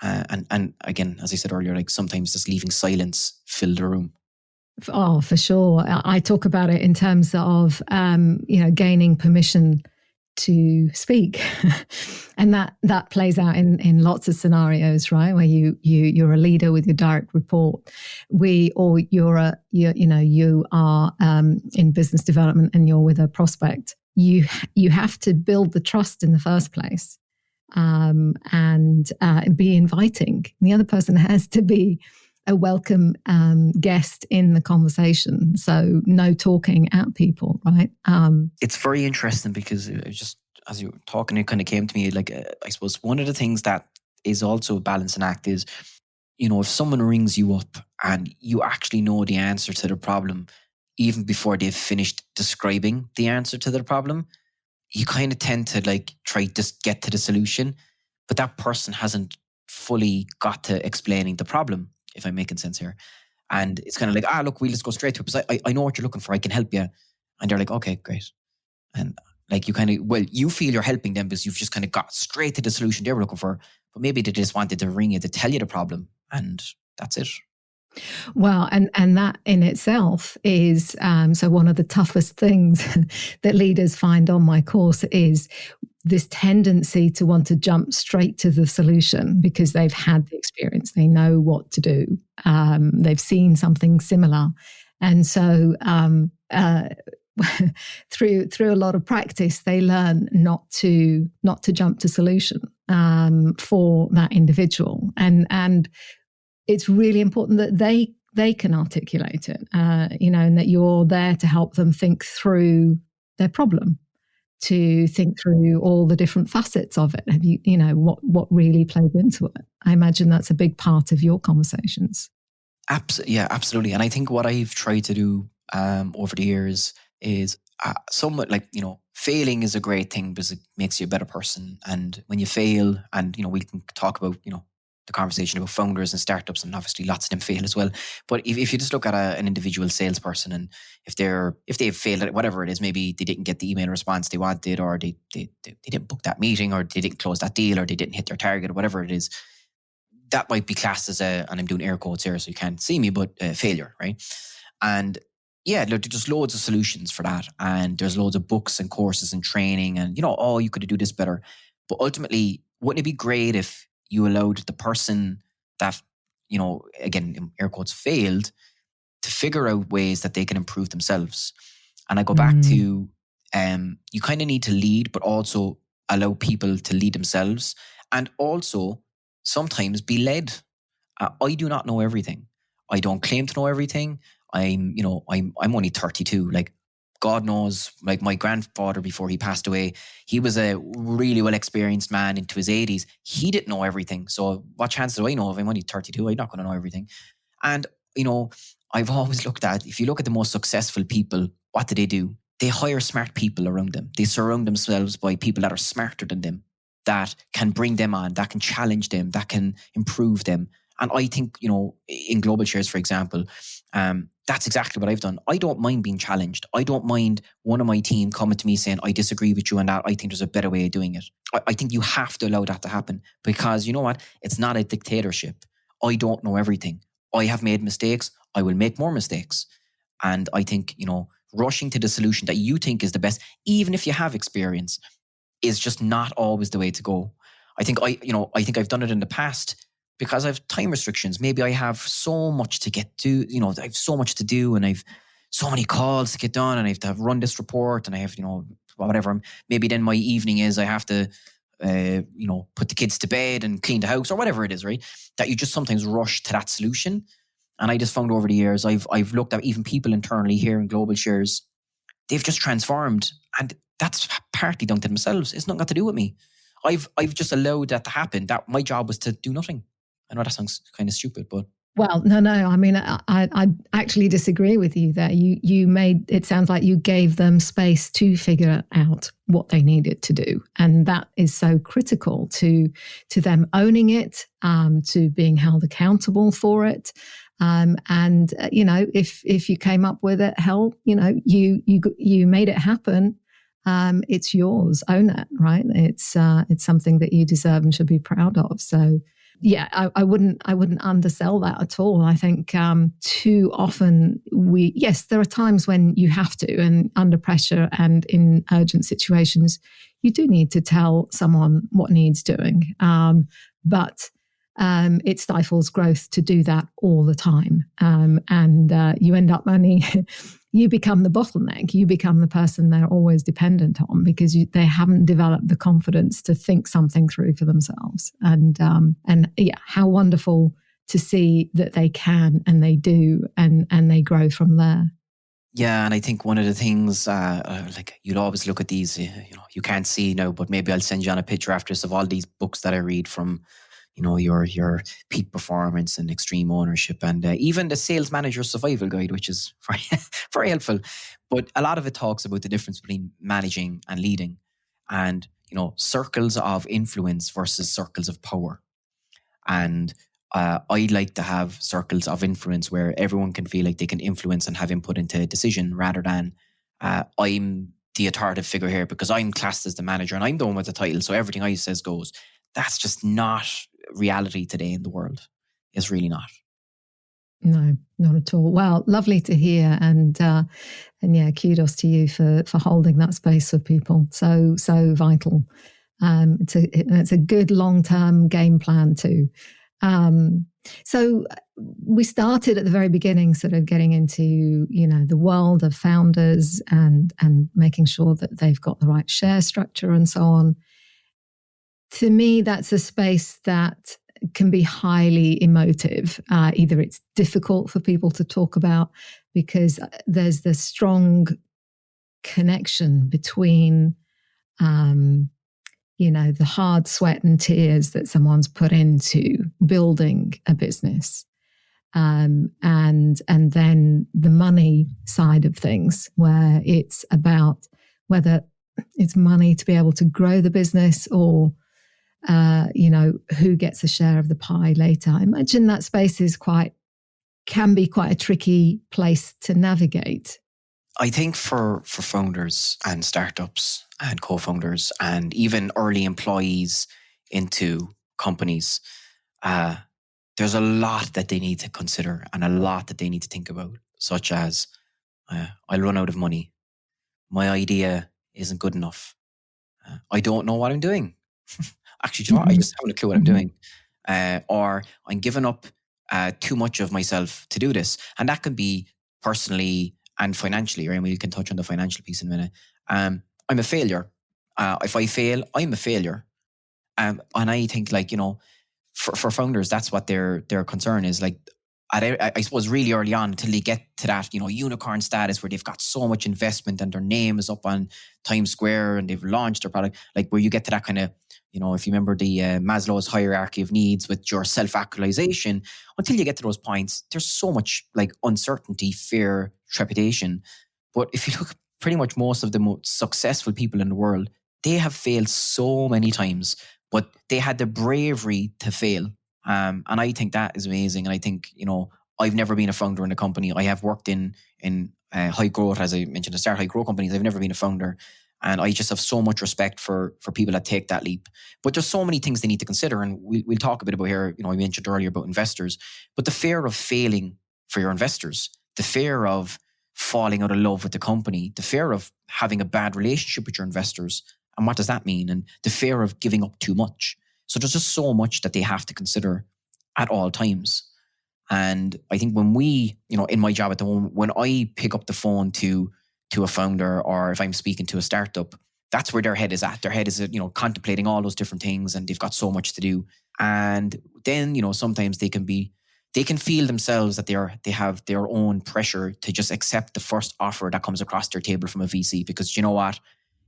And again, as I said earlier, like sometimes just leaving silence fill the room. Oh, for sure. I talk about it in terms of, gaining permission to speak. And that plays out in lots of scenarios, right? Where you're a leader with your direct report, you are in business development and you're with a prospect. You have to build the trust in the first place, and be inviting. The other person has to be a welcome guest in the conversation. So no talking at people, right? It's very interesting because it just, as you were talking, it kind of came to me, like, I suppose one of the things that is also a balancing act is, if someone rings you up and you actually know the answer to the problem, even before they've finished describing the answer to the problem, you kind of tend to like try to get to the solution, but that person hasn't fully got to explaining the problem, if I'm making sense here. And it's kind of like, look, we'll just go straight to it because I know what you're looking for. I can help you. And they're like, okay, great. And like you you feel you're helping them because you've just kind of got straight to the solution they were looking for. But maybe they just wanted to ring you to tell you the problem. And that's it. Well, and that in itself is, so one of the toughest things that leaders find on my course is this tendency to want to jump straight to the solution because they've had the experience, they know what to do, they've seen something similar. And so through a lot of practice, they learn not to jump to solution for that individual. And it's really important that they can articulate it, and that you're there to help them think through their problem, to think through all the different facets of it. Have what really plays into it? I imagine that's a big part of your conversations. Yeah, absolutely. And I think what I've tried to do over the years is somewhat like, failing is a great thing because it makes you a better person. And when you fail, and, we can talk about, the conversation about founders and startups, and obviously lots of them fail as well. But if you just look at an individual salesperson, and if they've failed at whatever it is, maybe they didn't get the email response they wanted, or they didn't book that meeting, or they didn't close that deal, or they didn't hit their target, or whatever it is, that might be classed as and I'm doing air quotes here so you can't see me, but failure, right? And yeah, there's just loads of solutions for that. And there's loads of books and courses and training and, you could do this better. But ultimately, wouldn't it be great if you allowed the person that, again, in air quotes, failed to figure out ways that they can improve themselves? And I go back to, you kind of need to lead, but also allow people to lead themselves. And also sometimes be led. I do not know everything. I don't claim to know everything. I'm only 32. Like, God knows, like my grandfather before he passed away, he was a really well-experienced man into his 80s. He didn't know everything. So what chance do I know if I'm only 32? I'm not going to know everything. And, I've always looked at, if you look at the most successful people, what do? They hire smart people around them. They surround themselves by people that are smarter than them, that can bring them on, that can challenge them, that can improve them. And I think, in Global Shares, for example, that's exactly what I've done. I don't mind being challenged. I don't mind one of my team coming to me saying, I disagree with you on that. I think there's a better way of doing it. I think you have to allow that to happen because you know what? It's not a dictatorship. I don't know everything. I have made mistakes. I will make more mistakes. And I think, rushing to the solution that you think is the best, even if you have experience, is just not always the way to go. I think I've done it in the past because I have time restrictions. Maybe I have so much to get to, I have so much to do and I've so many calls to get done and I have to run this report and I have, whatever. Maybe then my evening is I have to, put the kids to bed and clean the house or whatever it is, right? That you just sometimes rush to that solution. And I just found over the years, I've looked at even people internally here in Global Shares, they've just transformed. And that's partly down to themselves. It's nothing got to do with me. I've just allowed that to happen. That my job was to do nothing. I know that sounds kind of stupid, but... Well, no. I mean, I actually disagree with you there. You made, it sounds like you gave them space to figure out what they needed to do. And that is so critical to them owning it, to being held accountable for it. If you came up with it, hell, you made it happen. It's yours. Own it, right? It's something that you deserve and should be proud of. So, yeah, I wouldn't undersell that at all. I think too often there are times when you have to, and under pressure and in urgent situations, you do need to tell someone what needs doing. But it stifles growth to do that all the time. You end up you become the bottleneck. You become the person they're always dependent on because they haven't developed the confidence to think something through for themselves. And how wonderful to see that they can and they do and they grow from there. Yeah, and I think one of the things, you'll always look at these, you can't see now, but maybe I'll send you on a picture after this of all these books that I read from, your peak performance and extreme ownership, and even the Sales Manager Survival Guide, which is very, very helpful. But a lot of it talks about the difference between managing and leading, and circles of influence versus circles of power. And I'd like to have circles of influence where everyone can feel like they can influence and have input into a decision, rather than I'm the authoritative figure here because I'm classed as the manager and I'm the one with the title, so everything I says goes. That's just not reality today in the world. It's really not. No, not at all. Well, lovely to hear, and kudos to you for holding that space for people. So vital. It's a good long-term game plan too. So we started at the very beginning, sort of getting into the world of founders and making sure that they've got the right share structure and so on. To me, that's a space that can be highly emotive. Either it's difficult for people to talk about because there's this strong connection between, the hard sweat and tears that someone's put into building a business, and then the money side of things, where it's about whether it's money to be able to grow the business or who gets a share of the pie later. I imagine that space can be quite a tricky place to navigate. I think for founders and startups and co-founders and even early employees into companies, there's a lot that they need to consider and a lot that they need to think about, such as, I'll run out of money. My idea isn't good enough. I don't know what I'm doing. Actually, do you know what? I just haven't a clue what I'm doing. Or I'm giving up too much of myself to do this. And that can be personally and financially, right? We can touch on the financial piece in a minute. I'm a failure. If I fail, I'm a failure. And I think for founders, that's what their concern is. I suppose really early on, until they get to that, unicorn status where they've got so much investment and their name is up on Times Square and they've launched their product, where you get to that kind of, if you remember the Maslow's hierarchy of needs with your self-actualization, until you get to those points, there's so much uncertainty, fear, trepidation. But if you look, pretty much most of the most successful people in the world, they have failed so many times, but they had the bravery to fail. And I think that is amazing. And I think, I've never been a founder in a company. I have worked in high growth, as I mentioned, to start high growth companies. I've never been a founder. And I just have so much respect for people that take that leap. But there's so many things they need to consider. And we'll talk a bit about here, I mentioned earlier about investors, but the fear of failing for your investors, the fear of falling out of love with the company, the fear of having a bad relationship with your investors. And what does that mean? And the fear of giving up too much. So there's just so much that they have to consider at all times. And I think when we, in my job at the moment, when I pick up the phone to a founder, or if I'm speaking to a startup, that's where their head is at. Their head is, contemplating all those different things, and they've got so much to do. And then, sometimes they can be they can feel themselves that they have their own pressure to just accept the first offer that comes across their table from a VC, because you know what?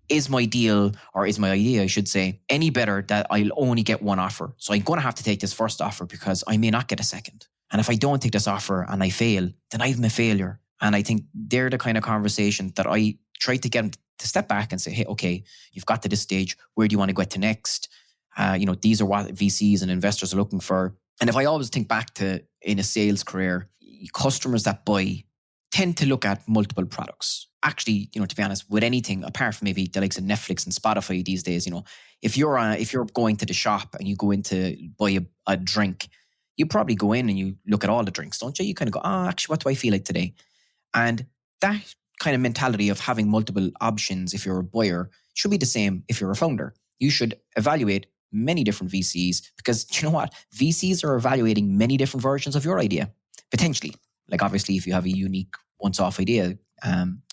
Is my deal, or is my idea, I should say, any better that I'll only get one offer? So I'm going to have to take this first offer because I may not get a second. And if I don't take this offer and I fail, then I'm a failure. And I think they're the kind of conversation that I try to get them to step back and say, hey, okay, you've got to this stage. Where do you want to get to next? These are what VCs and investors are looking for. And if I always think back to in a sales career, customers that buy tend to look at multiple products. Actually, to be honest, with anything apart from maybe the likes of Netflix and Spotify these days, if you're going to the shop and you go in to buy a drink, you probably go in and you look at all the drinks, don't you? You kind of go, actually, what do I feel like today? And that kind of mentality of having multiple options if you're a buyer should be the same if you're a founder. You should evaluate many different VCs, because you know what? VCs are evaluating many different versions of your idea, potentially. Like obviously, if you have a unique once-off idea,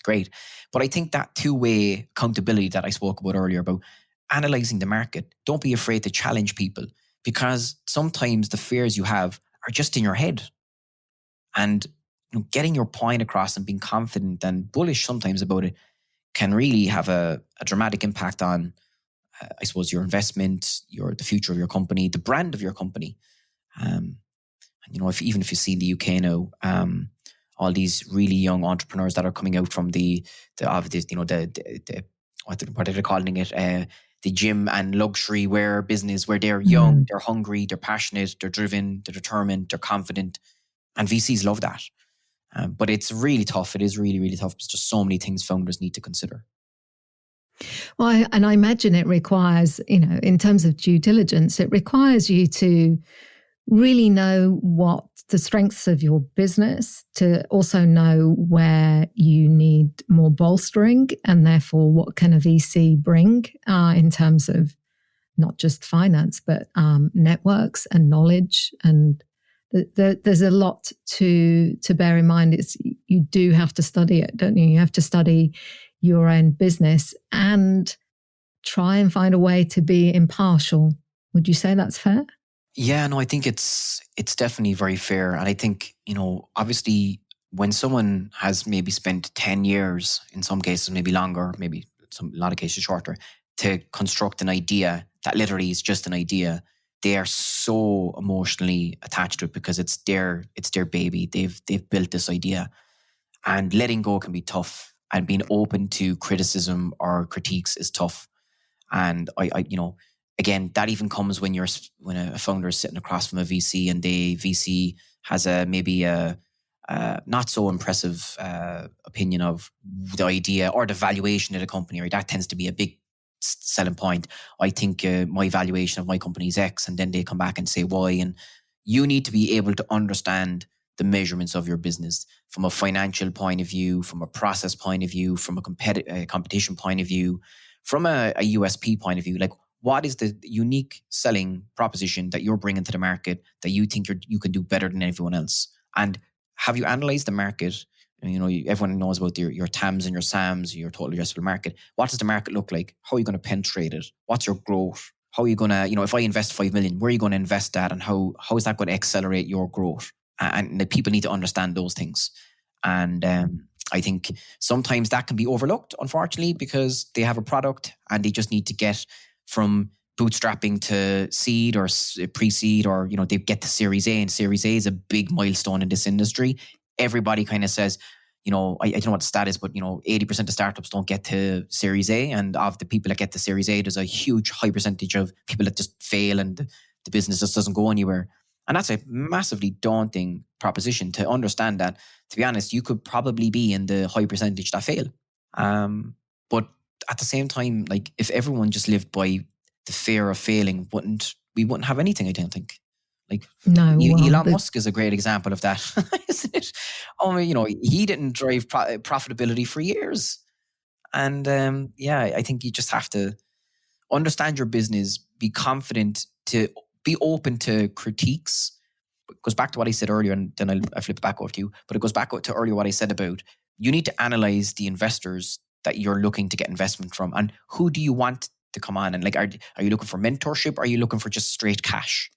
great. But I think that two-way accountability that I spoke about earlier about analyzing the market, don't be afraid to challenge people, because sometimes the fears you have are just in your head. And getting your point across and being confident and bullish sometimes about it can really have a dramatic impact on, I suppose, your investment, the future of your company, the brand of your company. Even if you see in the UK now, all these really young entrepreneurs that are coming out from what are they calling it? The gym and luxury wear business, where they're young, they're hungry, they're passionate, they're driven, they're determined, they're confident, and VCs love that. But it's really tough. It is really, really tough. There's just so many things founders need to consider. Well, and I imagine it requires, in terms of due diligence, it requires you to really know what the strengths of your business, to also know where you need more bolstering, and therefore what can a VC bring in terms of not just finance, but networks and knowledge. And there's a lot to bear in mind. You do have to study it, don't you? You have to study your own business and try and find a way to be impartial. Would you say that's fair? Yeah, no, I think it's definitely very fair. And I think, obviously when someone has maybe spent 10 years, in some cases maybe longer, maybe a lot of cases shorter, to construct an idea that literally is just an idea, they are so emotionally attached to it because it's their baby. They've built this idea, and letting go can be tough, and being open to criticism or critiques is tough. And I again, that even comes when a founder is sitting across from a VC, and the VC has maybe a not so impressive opinion of the idea or the valuation of the company. Right, that tends to be a big selling point. I think my valuation of my company is X, and then they come back and say Y. And you need to be able to understand the measurements of your business from a financial point of view, from a process point of view, from a competition point of view, from a USP point of view. Like, what is the unique selling proposition that you're bringing to the market that you think you can do better than everyone else? And have you analyzed the market? Everyone knows about your TAMs and your SAMs, your total addressable market. What does the market look like? How are you going to penetrate it? What's your growth? How are you going to, if I invest 5 million, where are you going to invest that? And how is that going to accelerate your growth? And the people need to understand those things. And I think sometimes that can be overlooked, unfortunately, because they have a product and they just need to get from bootstrapping to seed or pre-seed, or, they get to Series A, and Series A is a big milestone in this industry. Everybody kind of says, I don't know what the stat is, but 80% of startups don't get to Series A, and of the people that get to Series A, there's a huge high percentage of people that just fail and the business just doesn't go anywhere. And that's a massively daunting proposition to understand that, to be honest, you could probably be in the high percentage that fail. But at the same time, like, if everyone just lived by the fear of failing, we wouldn't have anything, I don't think. Like, no, Elon Musk is a great example of that, isn't it? He didn't drive profitability for years. And I think you just have to understand your business, be confident, to be open to critiques. It goes back to what I said earlier, and then I flip it back over to you. But it goes back to earlier what I said about, you need to analyze the investors that you're looking to get investment from, and who do you want to come on? And like, are you looking for mentorship? Or are you looking for just straight cash?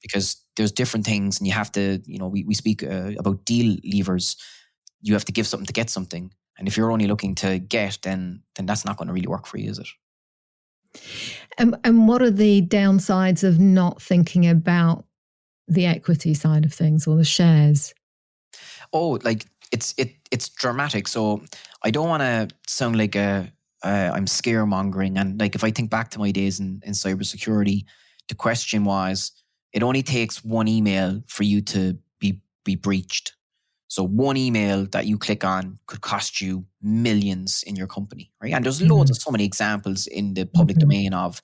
because there's different things, and you have to, we speak about deal levers. You have to give something to get something. And if you're only looking to get, then that's not going to really work for you, is it? And what are the downsides of not thinking about the equity side of things or the shares? Oh, like it's dramatic. So I don't want to sound like I'm scaremongering. And like, if I think back to my days in cybersecurity, the question was, it only takes one email for you to be breached. So one email that you click on could cost you millions in your company, right? And there's loads of so many examples in the public domain of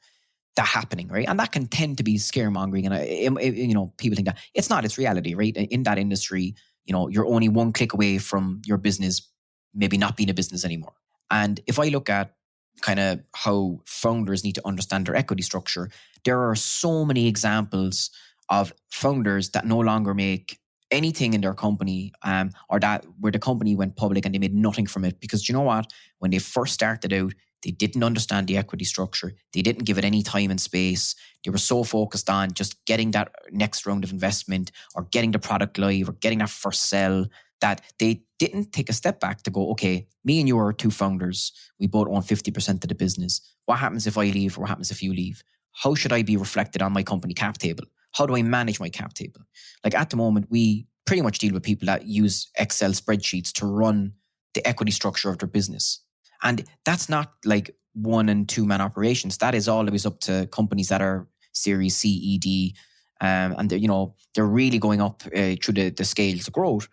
that happening, right? And that can tend to be scaremongering. And people think that it's not. It's reality, right? In that industry, you're only one click away from your business maybe not being a business anymore. And if I look at kind of how founders need to understand their equity structure, there are so many examples of founders that no longer make anything in their company, or that where the company went public and they made nothing from it. Because you know what? When they first started out, they didn't understand the equity structure. They didn't give it any time and space. They were so focused on just getting that next round of investment or getting the product live or getting that first sell, that they didn't take a step back to go, okay, me and you are two founders. We both own 50% of the business. What happens if I leave, or what happens if you leave? How should I be reflected on my company cap table? How do I manage my cap table? Like, at the moment, we pretty much deal with people that use Excel spreadsheets to run the equity structure of their business. And that's not like 1 and 2 man operations. That is always up to companies that are Series C, E, D, and they're really going up through the scales of growth.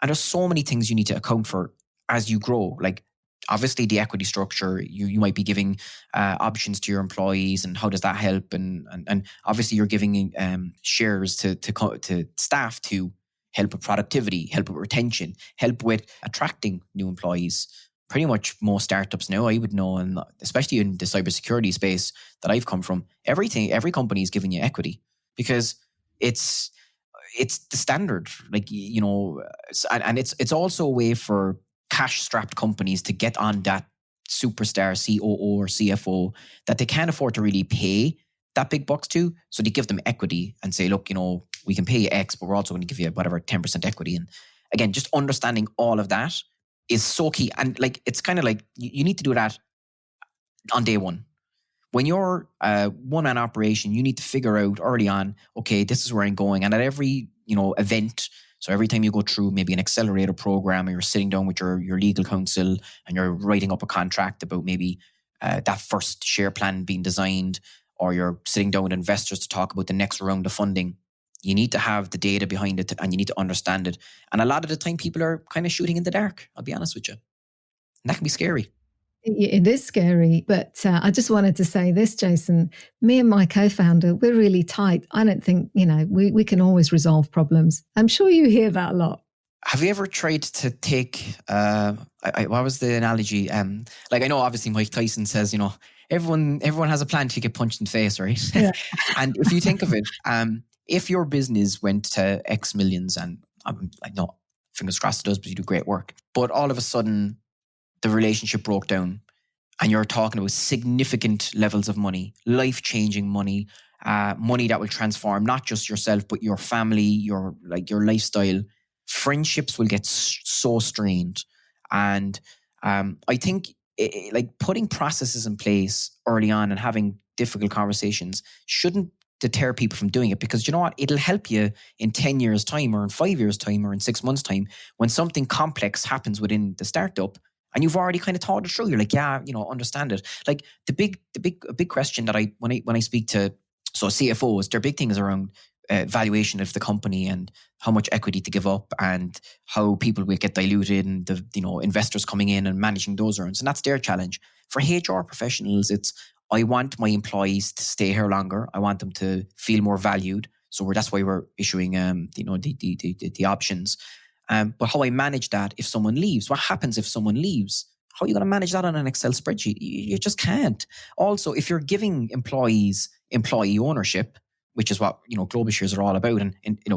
And there's so many things you need to account for as you grow. Like, obviously, the equity structure, you might be giving options to your employees, and how does that help? And obviously, you're giving shares to staff to help with productivity, help with retention, help with attracting new employees. Pretty much most startups now, I would know, and especially in the cybersecurity space that I've come from, every company is giving you equity, because it's the standard. Like, and it's also a way for cash-strapped companies to get on that superstar COO or CFO that they can't afford to really pay that big bucks to. So they give them equity and say, look, we can pay you X, but we're also going to give you whatever 10% equity. And again, just understanding all of that is so key. And like, it's kind of like you need to do that on day one. When you're a one-man operation, you need to figure out early on, okay, this is where I'm going. And at every event, so every time you go through maybe an accelerator program, or you're sitting down with your legal counsel and you're writing up a contract about maybe that first share plan being designed, or you're sitting down with investors to talk about the next round of funding, you need to have the data behind it, and you need to understand it. And a lot of the time, people are kind of shooting in the dark, I'll be honest with you. And that can be scary. It is scary, but I just wanted to say this, Jason. Me and my co-founder, we're really tight. I don't think, we can always resolve problems. I'm sure you hear that a lot. Have you ever tried to take, what was the analogy? Like, I know obviously Mike Tyson says, everyone has a plan to get punched in the face, right? Yeah. And if you think of it, if your business went to X millions, and I know, fingers crossed it does, but you do great work, but all of a sudden the relationship broke down, and you're talking about significant levels of money, life-changing money, money that will transform not just yourself, but your family, your lifestyle. Friendships will get so strained. And I think like putting processes in place early on and having difficult conversations shouldn't deter people from doing it, because you know what? It'll help you in 10 years' time, or in 5 years' time, or in 6 months' time, when something complex happens within the startup and you've already kind of thought it through. You're like, yeah, understand it. Like the big question that when I speak to CFOs, their big thing is around valuation of the company and how much equity to give up and how people will get diluted, and the investors coming in and managing those earnings. And that's their challenge. For HR professionals, it's, I want my employees to stay here longer. I want them to feel more valued. So that's why we're issuing the options. But how I manage that if someone leaves, what happens if someone leaves? How are you going to manage that on an Excel spreadsheet? You just can't. Also, if you're giving employees employee ownership, which is what Global Shares are all about, and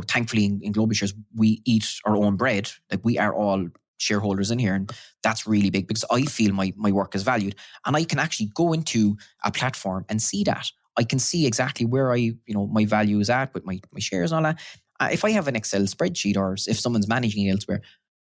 thankfully in Global Shares we eat our own bread. Like, we are all shareholders in here, and that's really big, because I feel my work is valued, and I can actually go into a platform and see that. I can see exactly where my value is at with my shares and all that. If I have an Excel spreadsheet or if someone's managing it elsewhere,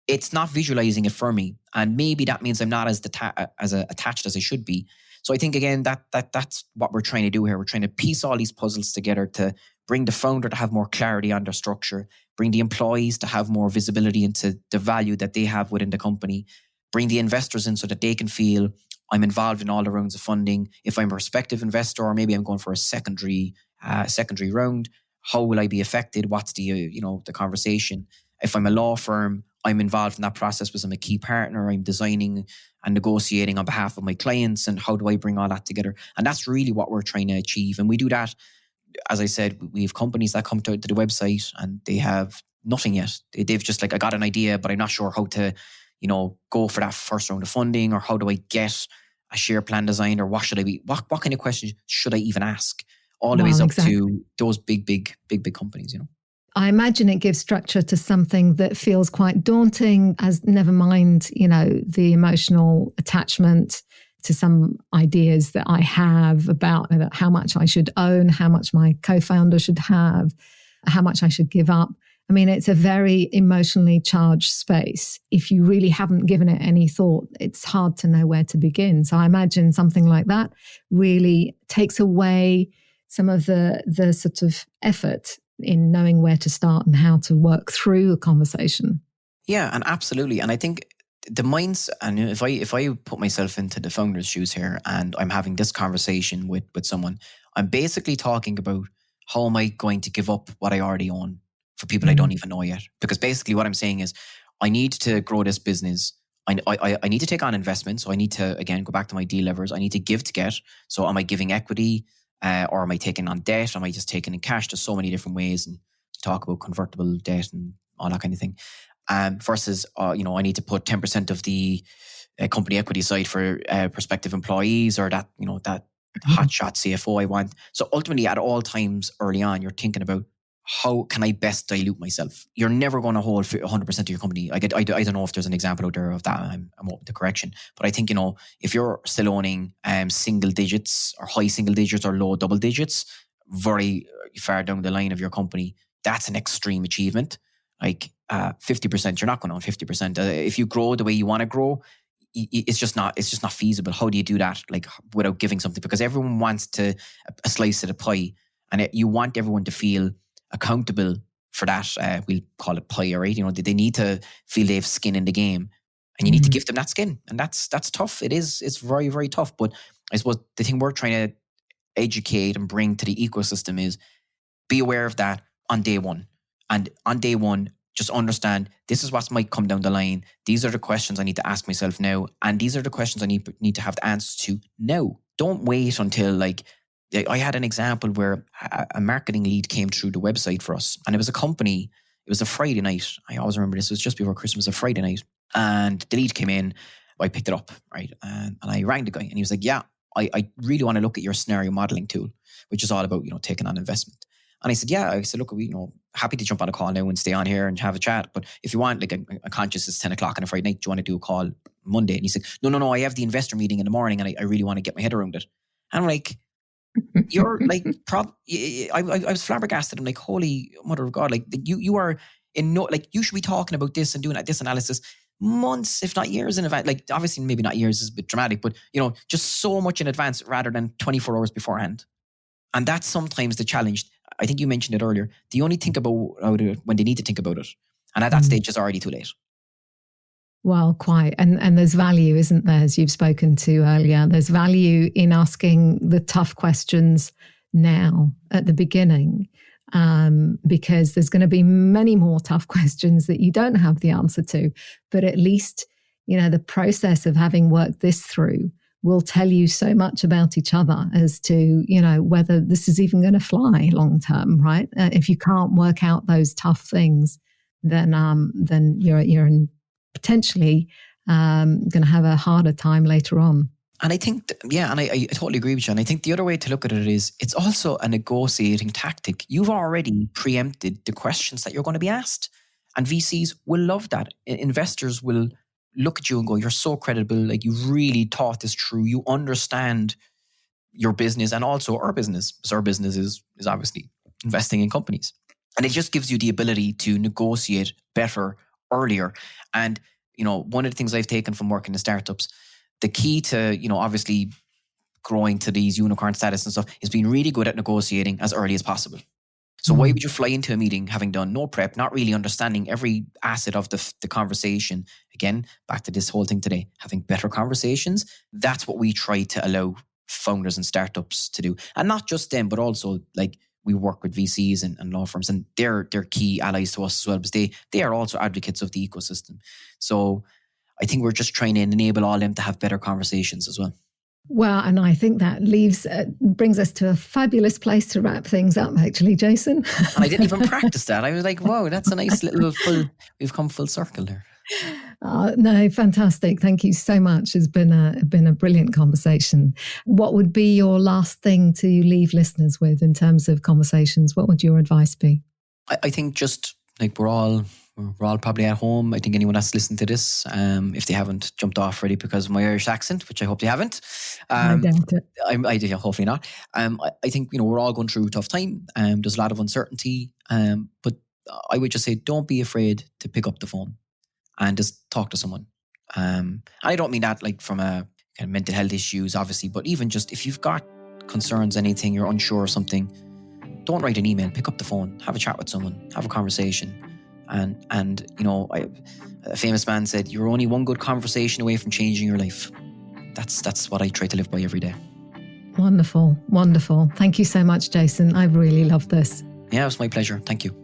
it's not visualizing it for me. And maybe that means I'm not as attached as I should be. So I think, again, that's what we're trying to do here. We're trying to piece all these puzzles together to bring the founder to have more clarity on their structure, bring the employees to have more visibility into the value that they have within the company, bring the investors in so that they can feel I'm involved in all the rounds of funding. If I'm a prospective investor, or maybe I'm going for a secondary round, how will I be affected? What's the conversation? If I'm a law firm, I'm involved in that process because I'm a key partner. I'm designing and negotiating on behalf of my clients, and how do I bring all that together? And that's really what we're trying to achieve. And we do that, as I said, we have companies that come to the website and they have nothing yet. They've just I got an idea, but I'm not sure how to, go for that first round of funding, or how do I get a share plan designed, or what should I be? What kind of questions should I even ask? All the way up to those big companies, I imagine it gives structure to something that feels quite daunting, as never mind, the emotional attachment to some ideas that I have about how much I should own, how much my co-founder should have, how much I should give up. I mean, it's a very emotionally charged space. If you really haven't given it any thought, it's hard to know where to begin. So I imagine something like that really takes away some of the sort of effort in knowing where to start and how to work through a conversation. Yeah, and absolutely. And I think the minds, and if I put myself into the founder's shoes here and I'm having this conversation with someone, I'm basically talking about how am I going to give up what I already own for people I don't even know yet. Because basically what I'm saying is I need to grow this business. I need to take on investment. So I need to, again, go back to my D levers. I need to give to get. So am I giving equity? Or am I taking on debt? Am I just taking in cash? There's so many different ways, and talk about convertible debt and all that kind of thing. Versus, I need to put 10% of the company equity aside for prospective employees, or that, that hotshot CFO I want. So ultimately, at all times early on, you're thinking about how can I best dilute myself? You're never going to hold 100% of your company. I don't know if there's an example out there of that. I'm open to correction. But I think, if you're still owning single digits or high single digits or low double digits, very far down the line of your company, that's an extreme achievement. 50%, you're not going to own 50%. If you grow the way you want to grow, it's just not feasible. How do you do that without giving something? Because everyone wants a slice of the pie, and you want everyone to feel accountable for that. We'll call it pie, right? They need to feel they have skin in the game, and you need to give them that skin, and that's tough. It's very, very tough. But I suppose the thing we're trying to educate and bring to the ecosystem is be aware of that on day one, and on day one, just understand this is what might come down the line. These are the questions I need to ask myself now, and these are the questions I need to have the answers to now. Don't wait until I had an example where a marketing lead came through the website for us, and it was a company. It was a Friday night. I always remember this. It was just before Christmas, a Friday night, and the lead came in. I picked it up, right, and I rang the guy, and he was like, "Yeah, I really want to look at your scenario modeling tool, which is all about taking on investment." And I said, "Yeah." I said, "Look, happy to jump on a call now and stay on here and have a chat. But if you want, I'm conscious it's 10 o'clock on a Friday night. Do you want to do a call Monday?" And he said, No. I have the investor meeting in the morning, and I really want to get my head around it." And I'm like, you're I was flabbergasted. I'm like, holy mother of God, you are in you should be talking about this and doing this analysis months, if not years in advance. Obviously, maybe not years is a bit dramatic, but just so much in advance rather than 24 hours beforehand. And that's sometimes the challenge. I think you mentioned it earlier. They only think about it when they need to think about it. And at that stage, it's already too late. Well, quite. And there's value, isn't there, as you've spoken to earlier? There's value in asking the tough questions now at the beginning, because there's going to be many more tough questions that you don't have the answer to. But at least, the process of having worked this through will tell you so much about each other as to, whether this is even going to fly long term, right? If you can't work out those tough things, then you're in potentially going to have a harder time later on. And I think, and I totally agree with you. And I think the other way to look at it is it's also a negotiating tactic. You've already preempted the questions that you're going to be asked. And VCs will love that. Investors will look at you and go, "You're so credible. You really thought this through. You understand your business and also our business. So our business is obviously investing in companies. And it just gives you the ability to negotiate better earlier. And, one of the things I've taken from working in startups, the key to, obviously growing to these unicorn status and stuff is being really good at negotiating as early as possible. So why would you fly into a meeting having done no prep, not really understanding every asset of the conversation? Again, back to this whole thing today, having better conversations. That's what we try to allow founders and startups to do. And not just them, but also like we work with VCs and law firms, and they're key allies to us as well, because they are also advocates of the ecosystem. So I think we're just trying to enable all them to have better conversations as well. Well, and I think that brings us to a fabulous place to wrap things up, actually, Jason. And I didn't even practice that. I was like, whoa, that's a nice little we've come full circle there. No, fantastic. Thank you so much. It's been a brilliant conversation. What would be your last thing to leave listeners with in terms of conversations? What would your advice be? I think just like we're all probably at home. I think anyone that's listened to this, if they haven't jumped off already because of my Irish accent, which I hope they haven't. I doubt it. I hopefully not. I think, we're all going through a tough time. There's a lot of uncertainty. But I would just say, don't be afraid to pick up the phone and just talk to someone. I don't mean that like from a kind of mental health issues, obviously, but even just if you've got concerns, anything, you're unsure of something, don't write an email, pick up the phone, have a chat with someone, have a conversation. And a famous man said, you're only one good conversation away from changing your life. That's what I try to live by every day. Wonderful. Wonderful. Thank you so much, Jason. I've really loved this. Yeah, it was my pleasure. Thank you.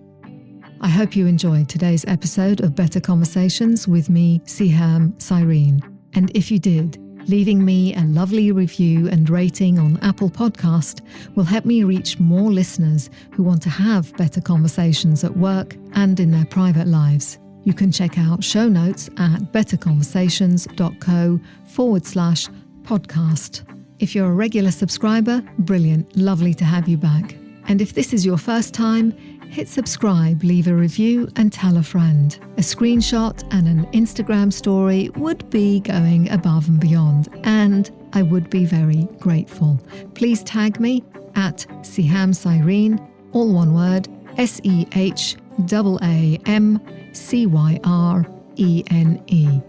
I hope you enjoyed today's episode of Better Conversations with me, Sehaam Cyrene. And if you did, leaving me a lovely review and rating on Apple Podcast will help me reach more listeners who want to have better conversations at work and in their private lives. You can check out show notes at betterconversations.co/podcast. If you're a regular subscriber, brilliant, lovely to have you back. And if this is your first time, hit subscribe, leave a review and tell a friend. A screenshot and an Instagram story would be going above and beyond, and I would be very grateful. Please tag me at Sehaam Cyrene, all one word, SEHAAMCYRENE.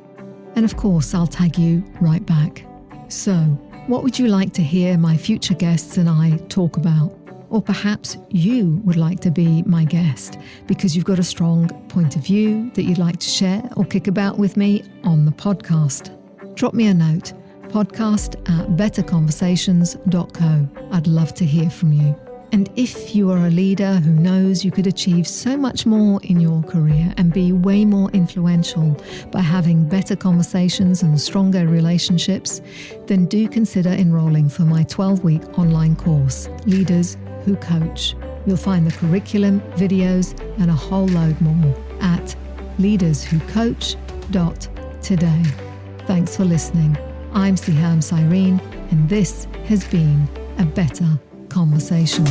And of course, I'll tag you right back. So, what would you like to hear my future guests and I talk about? Or perhaps you would like to be my guest because you've got a strong point of view that you'd like to share or kick about with me on the podcast. Drop me a note, podcast@betterconversations.co. I'd love to hear from you. And if you are a leader who knows you could achieve so much more in your career and be way more influential by having better conversations and stronger relationships, then do consider enrolling for my 12-week online course, Leaders Who Coach. You'll find the curriculum, videos, and a whole load more at leaderswhocoach.today. Thanks for listening. I'm Sehaam Cyrene, and this has been A Better Conversation.